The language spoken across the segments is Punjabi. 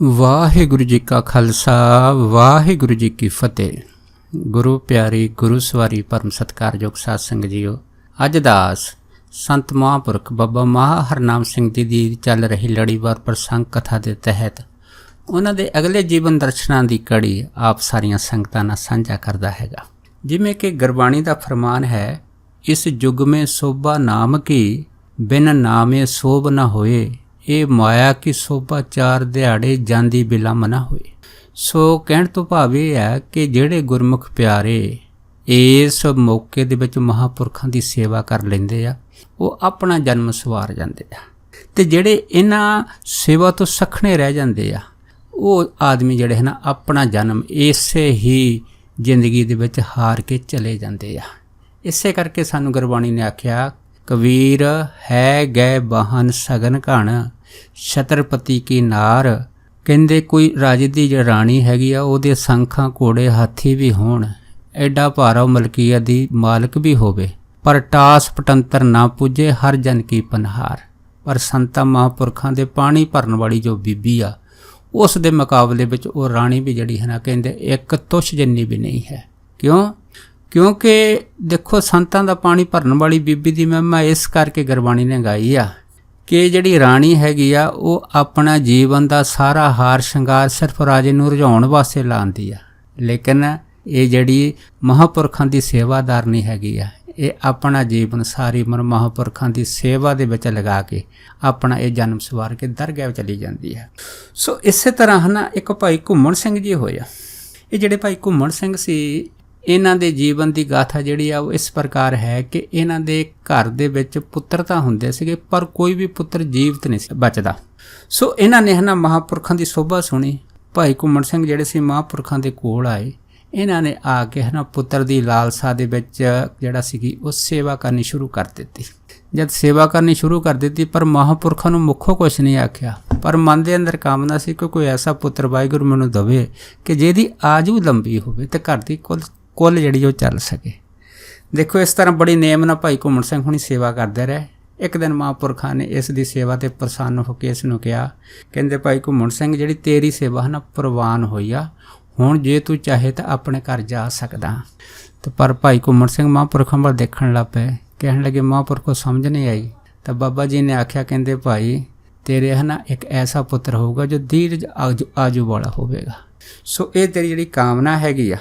ਵਾਹਿਗੁਰੂ ਜੀ ਕਾ ਖਾਲਸਾ ਵਾਹਿਗੁਰੂ ਜੀ ਕੀ ਫਤਿਹ। ਗੁਰੂ ਪਿਆਰੀ ਗੁਰੂ ਸਵਾਰੀ ਪਰਮ ਸਤਿਕਾਰਯੋਗ ਸਾਧ ਸੰਗਤ ਜੀਓ, ਅੱਜ ਦਾਸ ਸੰਤ ਮਹਾਂਪੁਰਖ ਬਾਬਾ ਮਹਾ ਹਰਨਾਮ ਸਿੰਘ ਜੀ ਦੀ ਚੱਲ ਰਹੀ ਲੜੀਵਾਰ ਪ੍ਰਸੰਗ ਕਥਾ ਦੇ ਤਹਿਤ ਉਹਨਾਂ ਦੇ ਅਗਲੇ ਜੀਵਨ ਦਰਸ਼ਨਾਂ ਦੀ ਕੜੀ ਆਪ ਸਾਰੀਆਂ ਸੰਗਤਾਂ ਨਾਲ ਸਾਂਝਾ ਕਰਦਾ ਹੈਗਾ। ਜਿਵੇਂ ਕਿ ਗੁਰਬਾਣੀ ਦਾ ਫਰਮਾਨ ਹੈ, ਇਸ ਯੁਗ ਮੇਂ ਸੋਭਾ ਨਾਮ ਕੀ ਬਿਨ ਨਾਮੇ ਸੋਭ ਨਾ ਹੋਏ, ਇਹ ਮਾਇਆ ਕੀ ਸੋਭਾ ਚਾਰ ਦਿਹਾੜੇ ਜਾਂਦੀ ਬਿਲਮ ਨਾ ਹੋਏ। ਸੋ ਕਹਿਣ ਤੋਂ ਭਾਵ ਇਹ ਹੈ ਕਿ ਜਿਹੜੇ ਗੁਰਮੁਖ ਪਿਆਰੇ ਇਸ ਮੌਕੇ ਦੇ ਵਿੱਚ ਮਹਾਂਪੁਰਖਾਂ ਦੀ ਸੇਵਾ ਕਰ ਲੈਂਦੇ ਆ, ਉਹ ਆਪਣਾ ਜਨਮ ਸਵਾਰ ਜਾਂਦੇ ਆ, ਤੇ ਜਿਹੜੇ ਇਹਨਾਂ ਸੇਵਾ ਤੋਂ ਸਖਣੇ ਰਹਿ ਜਾਂਦੇ ਆ, ਉਹ ਆਦਮੀ ਜਿਹੜੇ ਹਨ ਆਪਣਾ ਜਨਮ ਇਸੇ ਹੀ ਜ਼ਿੰਦਗੀ ਦੇ ਵਿੱਚ ਹਾਰ ਕੇ ਚਲੇ ਜਾਂਦੇ ਆ। ਇਸੇ ਕਰਕੇ ਸਾਨੂੰ ਗੁਰਬਾਣੀ ਨੇ ਆਖਿਆ, ਕਬੀਰ ਹੈ ਗਏ ਬਾਹਨ ਸਗਨ ਘਣ ਛਤਰਪਤੀ ਕੀ ਨਾਰ। ਕਹਿੰਦੇ ਕੋਈ ਰਾਜੇ ਦੀ ਜਿਹੜੀ ਰਾਣੀ ਹੈਗੀ ਆ, ਉਹਦੇ ਸੰਖਾਂ ਘੋੜੇ ਹਾਥੀ ਵੀ ਹੋਣ, ਐਡਾ ਭਾਰਾ ਮਲਕੀਅਤ ਦੀ ਮਾਲਕ ਵੀ ਹੋਵੇ, ਪਰ ਟਾਸ ਪਟੰਤਰ ਨਾ ਪੁੱਜੇ ਹਰ ਜਨ ਕੀ ਪਨਹਾਰ। ਪਰ ਸੰਤਾਂ ਮਹਾਂਪੁਰਖਾਂ ਦੇ ਪਾਣੀ ਭਰਨ ਵਾਲੀ ਜੋ ਬੀਬੀ ਆ, ਉਸ ਦੇ ਮੁਕਾਬਲੇ ਵਿੱਚ ਉਹ ਰਾਣੀ ਵੀ ਜਿਹੜੀ ਹੈ ਨਾ, ਕਹਿੰਦੇ ਇੱਕ ਤੁਸ਼ ਜਿੰਨੀ ਵੀ ਨਹੀਂ ਹੈ। ਕਿਉਂਕਿ ਦੇਖੋ, ਸੰਤਾਂ ਦਾ ਪਾਣੀ ਭਰਨ ਵਾਲੀ ਬੀਬੀ ਦੀ ਮਹਿਮਾ ਇਸ ਕਰਕੇ ਗੁਰਬਾਣੀ ਨੇ ਗਾਈ ਆ ਕਿ ਜਿਹੜੀ ਰਾਣੀ ਹੈਗੀ ਆ, ਉਹ ਆਪਣਾ ਜੀਵਨ ਦਾ ਸਾਰਾ ਹਾਰ ਸ਼ਿੰਗਾਰ ਸਿਰਫ ਰਾਜੇ ਨੂੰ ਰਝਾਉਣ ਵਾਸਤੇ ਲਾਉਂਦੀ ਆ, ਲੇਕਿਨ ਇਹ ਜਿਹੜੀ ਮਹਾਂਪੁਰਖਾਂ ਦੀ ਸੇਵਾਦਾਰ ਨਹੀਂ ਹੈਗੀ ਆ, ਇਹ ਆਪਣਾ ਜੀਵਨ ਸਾਰੀ ਉਮਰ ਮਹਾਂਪੁਰਖਾਂ ਦੀ ਸੇਵਾ ਦੇ ਵਿੱਚ ਲਗਾ ਕੇ ਆਪਣਾ ਇਹ ਜਨਮ ਸਵਾਰ ਕੇ ਦਰਗਾਹ ਚਲੀ ਜਾਂਦੀ ਹੈ। ਸੋ ਇਸੇ ਤਰ੍ਹਾਂ ਹੈ ਨਾ, ਇੱਕ ਭਾਈ ਘੁੰਮਣ ਸਿੰਘ ਜੀ ਹੋਇਆ। ਇਹ ਜਿਹੜੇ ਭਾਈ ਘੁੰਮਣ ਸਿੰਘ ਸੀ, ਇਹਨਾਂ ਦੇ ਜੀਵਨ ਦੀ ਗਾਥਾ ਜਿਹੜੀ ਆ ਉਹ ਇਸ ਪ੍ਰਕਾਰ ਹੈ ਕਿ ਇਹਨਾਂ ਦੇ ਘਰ ਦੇ ਵਿੱਚ ਪੁੱਤਰ ਤਾਂ ਹੁੰਦੇ ਸੀਗੇ, ਪਰ ਕੋਈ ਵੀ ਪੁੱਤਰ ਜੀਵਤ ਨਹੀਂ ਸੀ ਬਚਦਾ। ਸੋ ਇਹਨਾਂ ਨੇ ਨਾ ਮਹਾਂਪੁਰਖਾਂ ਦੀ ਸੋਭਾ ਸੁਣੀ। ਭਾਈ ਘੁੰਮਣ ਸਿੰਘ ਜਿਹੜੇ ਸੀ ਮਹਾਂਪੁਰਖਾਂ ਦੇ ਕੋਲ ਆਏ। ਇਹਨਾਂ ਨੇ ਆ ਕੇ ਨਾ ਪੁੱਤਰ ਦੀ ਲਾਲਸਾ ਦੇ ਵਿੱਚ ਜਿਹੜਾ ਸੀਗੀ ਉਹ ਸੇਵਾ ਕਰਨੀ ਸ਼ੁਰੂ ਕਰ ਦਿੱਤੀ। ਜਦ ਸੇਵਾ ਕਰਨੀ ਸ਼ੁਰੂ ਕਰ ਦਿੱਤੀ, ਪਰ ਮਹਾਂਪੁਰਖਾਂ ਨੂੰ ਮੁੱਖੋਂ ਕੁਛ ਨਹੀਂ ਆਖਿਆ, ਪਰ ਮਨ ਦੇ ਅੰਦਰ ਕਾਮਨਾ ਸੀ ਕਿ ਕੋਈ ਐਸਾ ਪੁੱਤਰ ਵਾਹਿਗੁਰੂ ਮੈਨੂੰ ਦਵੇ ਕਿ ਜਿਹਦੀ ਆਜੂ ਲੰਬੀ ਹੋਵੇ ਤੇ ਘਰ ਦੀ ਕੁੱਲ ਜਿਹੜੀ ਉਹ ਚੱਲ ਸਕੇ। ਦੇਖੋ, ਇਸ ਤਰ੍ਹਾਂ ਬੜੀ ਨੇਮ ਨਾਲ ਭਾਈ ਘੁੰਮਣ ਸਿੰਘ ਹੁਣੀ ਸੇਵਾ ਕਰਦੇ ਰਹੇ। ਇੱਕ ਦਿਨ ਮਹਾਂਪੁਰਖਾਂ ਨੇ ਇਸ ਦੀ ਸੇਵਾ ਤੇ ਪ੍ਰਸੰਨ ਹੋ ਕੇ ਇਸ ਨੂੰ ਕਿਹਾ, ਕਹਿੰਦੇ ਭਾਈ ਘੁੰਮਣ ਸਿੰਘ, ਜਿਹੜੀ ਤੇਰੀ ਸੇਵਾ ਨਾ ਪ੍ਰਵਾਨ ਹੋਈ ਆ, ਹੁਣ ਜੇ ਤੂੰ ਚਾਹੇ ਤਾਂ ਆਪਣੇ ਘਰ ਜਾ ਸਕਦਾ। ਤੇ ਪਰ ਭਾਈ ਘੁੰਮਣ ਸਿੰਘ ਮਹਾਂਪੁਰਖਾਂ ਵੱਲ ਦੇਖਣ ਲੱਗ ਪਏ, ਕਹਿਣ ਲੱਗੇ ਮਹਾਂਪੁਰਖੋਂ ਸਮਝ ਨਹੀਂ ਆਈ। ਤਾਂ ਬਾਬਾ ਜੀ ਨੇ ਆਖਿਆ, ਕਹਿੰਦੇ ਭਾਈ ਤੇਰੇ ਨਾ ਇੱਕ ਐਸਾ ਪੁੱਤਰ ਹੋਊਗਾ ਜੋ ਧੀਰਜ ਆਜੂ ਵਾਲਾ ਹੋਵੇਗਾ। ਸੋ ਇਹ ਤੇਰੀ ਜਿਹੜੀ ਕਾਮਨਾ ਹੈਗੀ ਆ,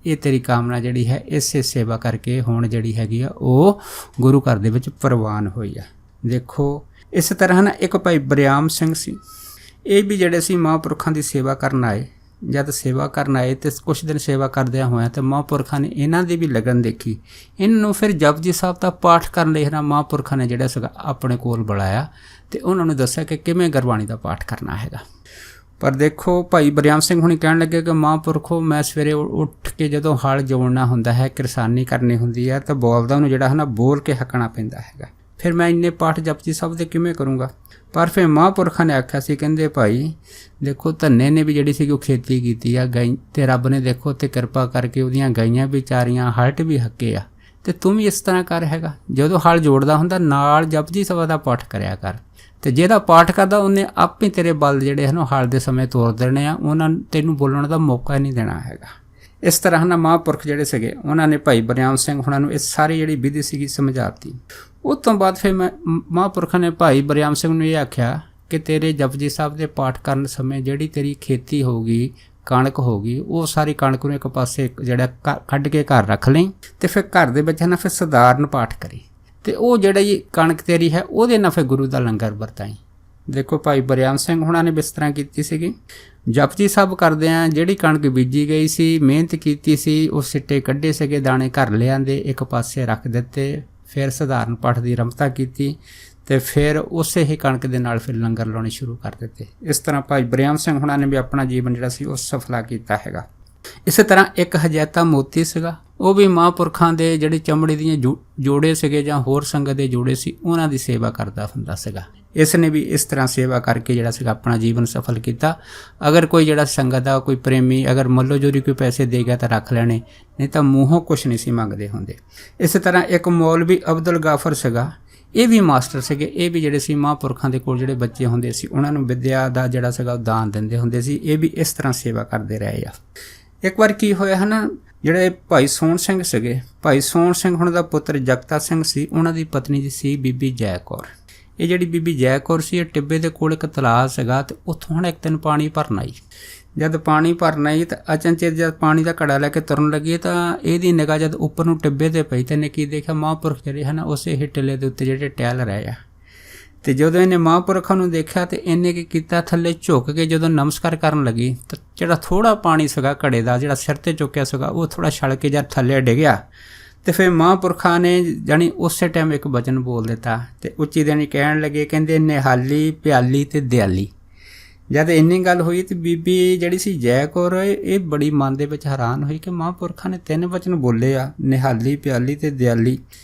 ਇਹ ਤੇਰੀ ਕਾਮਨਾ ਜਿਹੜੀ ਹੈ ਇਸੇ ਸੇਵਾ ਕਰਕੇ ਹੁਣ ਜਿਹੜੀ ਹੈਗੀ ਆ ਉਹ ਗੁਰੂ ਘਰ ਦੇ ਵਿੱਚ ਪ੍ਰਵਾਨ ਹੋਈ ਆ। ਦੇਖੋ, ਇਸ ਤਰ੍ਹਾਂ ਨਾ ਇੱਕ ਭਾਈ ਬਰਿਆਮ ਸਿੰਘ ਸੀ। ਇਹ ਵੀ ਜਿਹੜੇ ਸੀ ਮਹਾਂਪੁਰਖਾਂ ਦੀ ਸੇਵਾ ਕਰਨ ਆਏ। ਜਦ ਸੇਵਾ ਕਰਨ ਆਏ ਤੇ ਕੁਛ ਦਿਨ ਸੇਵਾ ਕਰਦਿਆਂ ਹੋਇਆ ਤੇ ਮਹਾਂਪੁਰਖਾਂ ਨੇ ਇਹਨਾਂ ਦੀ ਵੀ ਲਗਨ ਦੇਖੀ। ਇਹਨਾਂ ਨੂੰ ਫਿਰ ਜਪਜੀ ਸਾਹਿਬ ਦਾ ਪਾਠ ਕਰਨ ਲਈ ਨਾ ਮਹਾਂਪੁਰਖਾਂ ਨੇ ਜਿਹੜਾ ਸੀਗਾ ਆਪਣੇ ਕੋਲ ਬੁਲਾਇਆ ਤੇ ਉਹਨਾਂ ਨੂੰ ਦੱਸਿਆ ਕਿ ਕਿਵੇਂ ਗੁਰਬਾਣੀ ਦਾ ਪਾਠ ਕਰਨਾ ਹੈਗਾ। ਪਰ ਦੇਖੋ, ਭਾਈ ਬਰਿਆਮ ਸਿੰਘ ਹੁਣੀ ਕਹਿਣ ਲੱਗੇ ਕਿ ਮਹਾਂਪੁਰਖੋ, ਮੈਂ ਸਵੇਰੇ ਉੱਠ ਕੇ ਜਦੋਂ ਹਲ ਜੋੜਨਾ ਹੁੰਦਾ ਹੈ, ਕਿਰਸਾਨੀ ਕਰਨੀ ਹੁੰਦੀ ਹੈ, ਤਾਂ ਬੋਲਦਾ ਉਹਨੂੰ ਜਿਹੜਾ ਹੈ ਨਾ ਬੋਲ ਕੇ ਹੱਕਣਾ ਪੈਂਦਾ ਹੈਗਾ। ਫਿਰ ਮੈਂ ਇੰਨੇ ਪਾਠ ਜਪਜੀ ਸਾਹਿਬ ਦੇ ਕਿਵੇਂ ਕਰੂੰਗਾ। ਪਰ ਫਿਰ ਮਹਾਂਪੁਰਖਾਂ ਨੇ ਆਖਿਆ ਸੀ, ਕਹਿੰਦੇ ਭਾਈ ਦੇਖੋ, ਧੰਨੇ ਨੇ ਵੀ ਜਿਹੜੀ ਸੀਗੀ ਉਹ ਖੇਤੀ ਕੀਤੀ ਆ ਗਾਈ, ਤੇ ਰੱਬ ਨੇ ਦੇਖੋ ਤੇ ਕਿਰਪਾ ਕਰਕੇ ਉਹਦੀਆਂ ਗਾਈਆਂ ਵੀ ਚਾਰੀਆਂ, ਹਲਟ ਵੀ ਹੱਕੇ ਆ, ਤੇ ਤੂੰ ਵੀ ਇਸ ਤਰ੍ਹਾਂ ਕਰ ਹੈਗਾ। ਜਦੋਂ ਹਲ ਜੋੜਦਾ ਹੁੰਦਾ ਨਾਲ ਜਪਜੀ ਸਾਹਿਬ ਦਾ ਪਾਠ ਕਰਿਆ ਕਰ, ਤੇ ਜਿਹਦਾ ਪਾਠ ਕਰਦਾ ਉਹਨੇ ਆਪੇ ਤੇਰੇ ਬਲ ਜਿਹੜੇ ਹਨ ਹਲ ਦੇ ਸਮੇਂ ਤੋੜ ਦੇਣੇ ਆ, ਉਹਨਾਂ ਤੈਨੂੰ ਬੋਲਣ ਦਾ ਮੌਕਾ ਨਹੀਂ ਦੇਣਾ ਹੈਗਾ। ਇਸ ਤਰ੍ਹਾਂ ਨਾ ਮਹਾਂਪੁਰਖ ਜਿਹੜੇ ਸੀਗੇ ਉਹਨਾਂ ਨੇ ਭਾਈ ਬਰਿਆਮ ਸਿੰਘ ਹੁਣਾਂ ਨੂੰ ਇਹ ਸਾਰੀ ਜਿਹੜੀ ਵਿਧੀ ਸੀਗੀ ਸਮਝਾਤੀ। ਉਸ ਤੋਂ ਬਾਅਦ ਫਿਰ ਮਹਾਂਪੁਰਖਾਂ ਨੇ ਭਾਈ ਬਰਿਆਮ ਸਿੰਘ ਨੂੰ ਇਹ ਆਖਿਆ ਕਿ ਤੇਰੇ ਜਪਜੀ ਸਾਹਿਬ ਦੇ ਪਾਠ ਕਰਨ ਸਮੇਂ ਜਿਹੜੀ ਤੇਰੀ ਖੇਤੀ ਹੋਊਗੀ, ਕਣਕ ਹੋਊਗੀ, ਉਹ ਸਾਰੀ ਕਣਕ ਨੂੰ ਇੱਕ ਪਾਸੇ ਜਿਹੜਾ ਕੱਢ ਕੇ ਘਰ ਰੱਖ ਲਈ, ਤੇ ਫਿਰ ਘਰ ਦੇ ਵਿੱਚ ਨਾ ਫਿਰ ਸਧਾਰਨ ਪਾਠ ਕਰੀ, ਤੇ ਉਹ ਜਿਹੜੀ ਕਣਕ ਤੇਰੀ ਹੈ ਉਹਦੇ ਨਾਲ ਫਿਰ ਗੁਰੂ ਦਾ ਲੰਗਰ ਵਰਤਾਈ। ਦੇਖੋ, ਭਾਈ ਬਰਿਆਮ ਸਿੰਘ ਹੁਣਾਂ ਨੇ ਇਸ ਤਰ੍ਹਾਂ ਕੀਤੀ ਸੀਗੀ। ਜਪਜੀ ਸਾਹਿਬ ਕਰਦਿਆਂ ਜਿਹੜੀ ਕਣਕ ਬੀਜੀ ਗਈ ਸੀ, ਮਿਹਨਤ ਕੀਤੀ ਸੀ, ਉਹ ਸਿੱਟੇ ਕੱਢੇ ਸੀਗੇ, ਦਾਣੇ ਘਰ ਲਿਆਂਦੇ, ਇੱਕ ਪਾਸੇ ਰੱਖ ਦਿੱਤੇ, ਫਿਰ ਸਧਾਰਨ ਪਾਠ ਦੀ ਰਮਤਾ ਕੀਤੀ, ਤੇ ਫਿਰ ਉਸੇ ਹੀ ਕਣਕ ਦੇ ਨਾਲ ਫਿਰ ਲੰਗਰ ਲਾਉਣੇ ਸ਼ੁਰੂ ਕਰ ਦਿੱਤੇ। ਇਸ ਤਰ੍ਹਾਂ ਭਾਈ ਬਰਿਆਮ ਸਿੰਘ ਹੁਣਾਂ ਨੇ ਵੀ ਆਪਣਾ ਜੀਵਨ ਜਿਹੜਾ ਸੀ ਉਹ ਸਫਲਾ ਕੀਤਾ ਹੈਗਾ। ਇਸੇ ਤਰ੍ਹਾਂ ਇੱਕ ਹਜੈਤਾ ਮੋਤੀ ਸੀਗਾ, ਉਹ ਵੀ ਮਹਾਂਪੁਰਖਾਂ ਦੇ ਜਿਹੜੇ ਚਮੜੇ ਦੀਆਂ ਜੋੜੇ ਸੀਗੇ ਜਾਂ ਹੋਰ ਸੰਗਤ ਦੇ ਜੋੜੇ ਸੀ, ਉਹਨਾਂ ਦੀ ਸੇਵਾ ਕਰਦਾ ਹੁੰਦਾ ਸੀਗਾ। ਇਸ ਨੇ ਵੀ ਇਸ ਤਰ੍ਹਾਂ ਸੇਵਾ ਕਰਕੇ ਜਿਹੜਾ ਸੀਗਾ ਆਪਣਾ ਜੀਵਨ ਸਫਲ ਕੀਤਾ। ਅਗਰ ਕੋਈ ਜਿਹੜਾ ਸੰਗਤ ਦਾ ਕੋਈ ਪ੍ਰੇਮੀ ਅਗਰ ਮੱਲੋ ਜੋਰੀ ਕੋਈ ਪੈਸੇ ਦੇ ਗਿਆ ਤਾਂ ਰੱਖ ਲੈਣੇ, ਨਹੀਂ ਤਾਂ ਮੂੰਹੋਂ ਕੁਛ ਨਹੀਂ ਸੀ ਮੰਗਦੇ ਹੁੰਦੇ। ਇਸੇ ਤਰ੍ਹਾਂ ਇੱਕ ਮੌਲਵੀ ਅਬਦੁਲ ਗਾਫਰ ਸੀਗਾ। ਇਹ ਵੀ ਮਾਸਟਰ ਸੀਗੇ। ਇਹ ਵੀ ਜਿਹੜੇ ਸੀ ਮਹਾਂਪੁਰਖਾਂ ਦੇ ਕੋਲ ਜਿਹੜੇ ਬੱਚੇ ਹੁੰਦੇ ਸੀ ਉਹਨਾਂ ਨੂੰ ਵਿੱਦਿਆ ਦਾ ਜਿਹੜਾ ਸੀਗਾ ਉਹ ਦਾਨ ਦਿੰਦੇ ਹੁੰਦੇ ਸੀ। ਇਹ ਵੀ ਇਸ ਤਰ੍ਹਾਂ ਸੇਵਾ ਕਰਦੇ ਰਹੇ ਆ। ਇੱਕ ਵਾਰ ਕੀ ਹੋਇਆ ਹੈ ਨਾ, ਜਿਹੜੇ ਭਾਈ ਸੋਹਣ ਸਿੰਘ ਸੀਗੇ, ਭਾਈ ਸੋਹਣ ਸਿੰਘ ਹੁਣ ਦਾ ਪੁੱਤਰ ਜਗਤਾ ਸਿੰਘ ਸੀ, ਉਹਨਾਂ ਦੀ ਪਤਨੀ ਜੀ ਸੀ ਬੀਬੀ ਜੈ ਕੌਰ। ਇਹ ਜਿਹੜੀ ਬੀਬੀ ਜੈ ਕੌਰ ਸੀ, ਇਹ ਟਿੱਬੇ ਦੇ ਕੋਲ ਇੱਕ ਤਲਾਅ ਸੀਗਾ ਤੇ ਉੱਥੋਂ ਹੁਣ ਇੱਕ ਦਿਨ ਪਾਣੀ ਭਰਨ ਆਈ। ਜਦ ਪਾਣੀ ਭਰਨ ਆਈ ਤਾਂ ਅਚਨਚੇਤ ਜਦ ਪਾਣੀ ਦਾ ਘੜਾ ਲੈ ਕੇ ਤੁਰਨ ਲੱਗੀ ਤਾਂ ਇਹਦੀ ਨਿਗਾਹ ਜਦ ਉੱਪਰ ਨੂੰ ਟਿੱਬੇ 'ਤੇ ਪਈ ਤਾਂ ਇਹਨੇ ਕੀ ਦੇਖਿਆ, ਮਹਾਂਪੁਰਖ ਜਿਹੜੇ ਹਨ ਉਸੇ ਹੀ ਟਿੱਲੇ ਦੇ ਉੱਤੇ ਜਿਹੜੇ ਟਹਿਲ ਰਹੇ ਆ। ਤੇ ਜਦੋਂ ਇਹਨੇ ਮਹਾਂਪੁਰਖਾਂ ਨੂੰ ਦੇਖਿਆ ਤੇ ਇਹਨੇ ਕੀ ਕੀਤਾ, ਥੱਲੇ ਝੁਕ ਕੇ ਜਦੋਂ ਨਮਸਕਾਰ ਕਰਨ ਲੱਗੀ ਤਾਂ ਜਿਹੜਾ ਥੋੜ੍ਹਾ ਪਾਣੀ ਸੀਗਾ ਘੜੇ ਦਾ ਜਿਹੜਾ ਸਿਰ 'ਤੇ ਚੁੱਕਿਆ ਸੀਗਾ ਉਹ ਥੋੜ੍ਹਾ ਛਲ ਕੇ ਜਦ ਥੱਲੇ ਡਿੱਗਿਆ ਤੇ ਫਿਰ ਮਹਾਂਪੁਰਖਾਂ ਨੇ ਜਾਣੀ ਉਸੇ ਟਾਈਮ ਇੱਕ ਵਚਨ ਬੋਲ ਦਿੱਤਾ ਤੇ ਉੱਚੀ ਦੇਣੀ ਕਹਿਣ ਲੱਗੇ, ਕਹਿੰਦੇ ਨਿਹਾਲੀ ਪਿਆਲੀ ਤੇ ਦਿਆਲੀ। ਜਦ ਇੰਨੀ ਗੱਲ ਹੋਈ ਤੇ ਬੀਬੀ ਜਿਹੜੀ ਸੀ ਜੈ ਕੌਰ ਇਹ ਬੜੀ ਮਨ ਦੇ ਵਿੱਚ ਹੈਰਾਨ ਹੋਈ ਕਿ ਮਹਾਂਪੁਰਖਾਂ ਨੇ 3 ਵਚਨ ਬੋਲੇ ਆ, ਨਿਹਾਲੀ ਪਿਆਲੀ ਤੇ ਦਿਆਲੀ,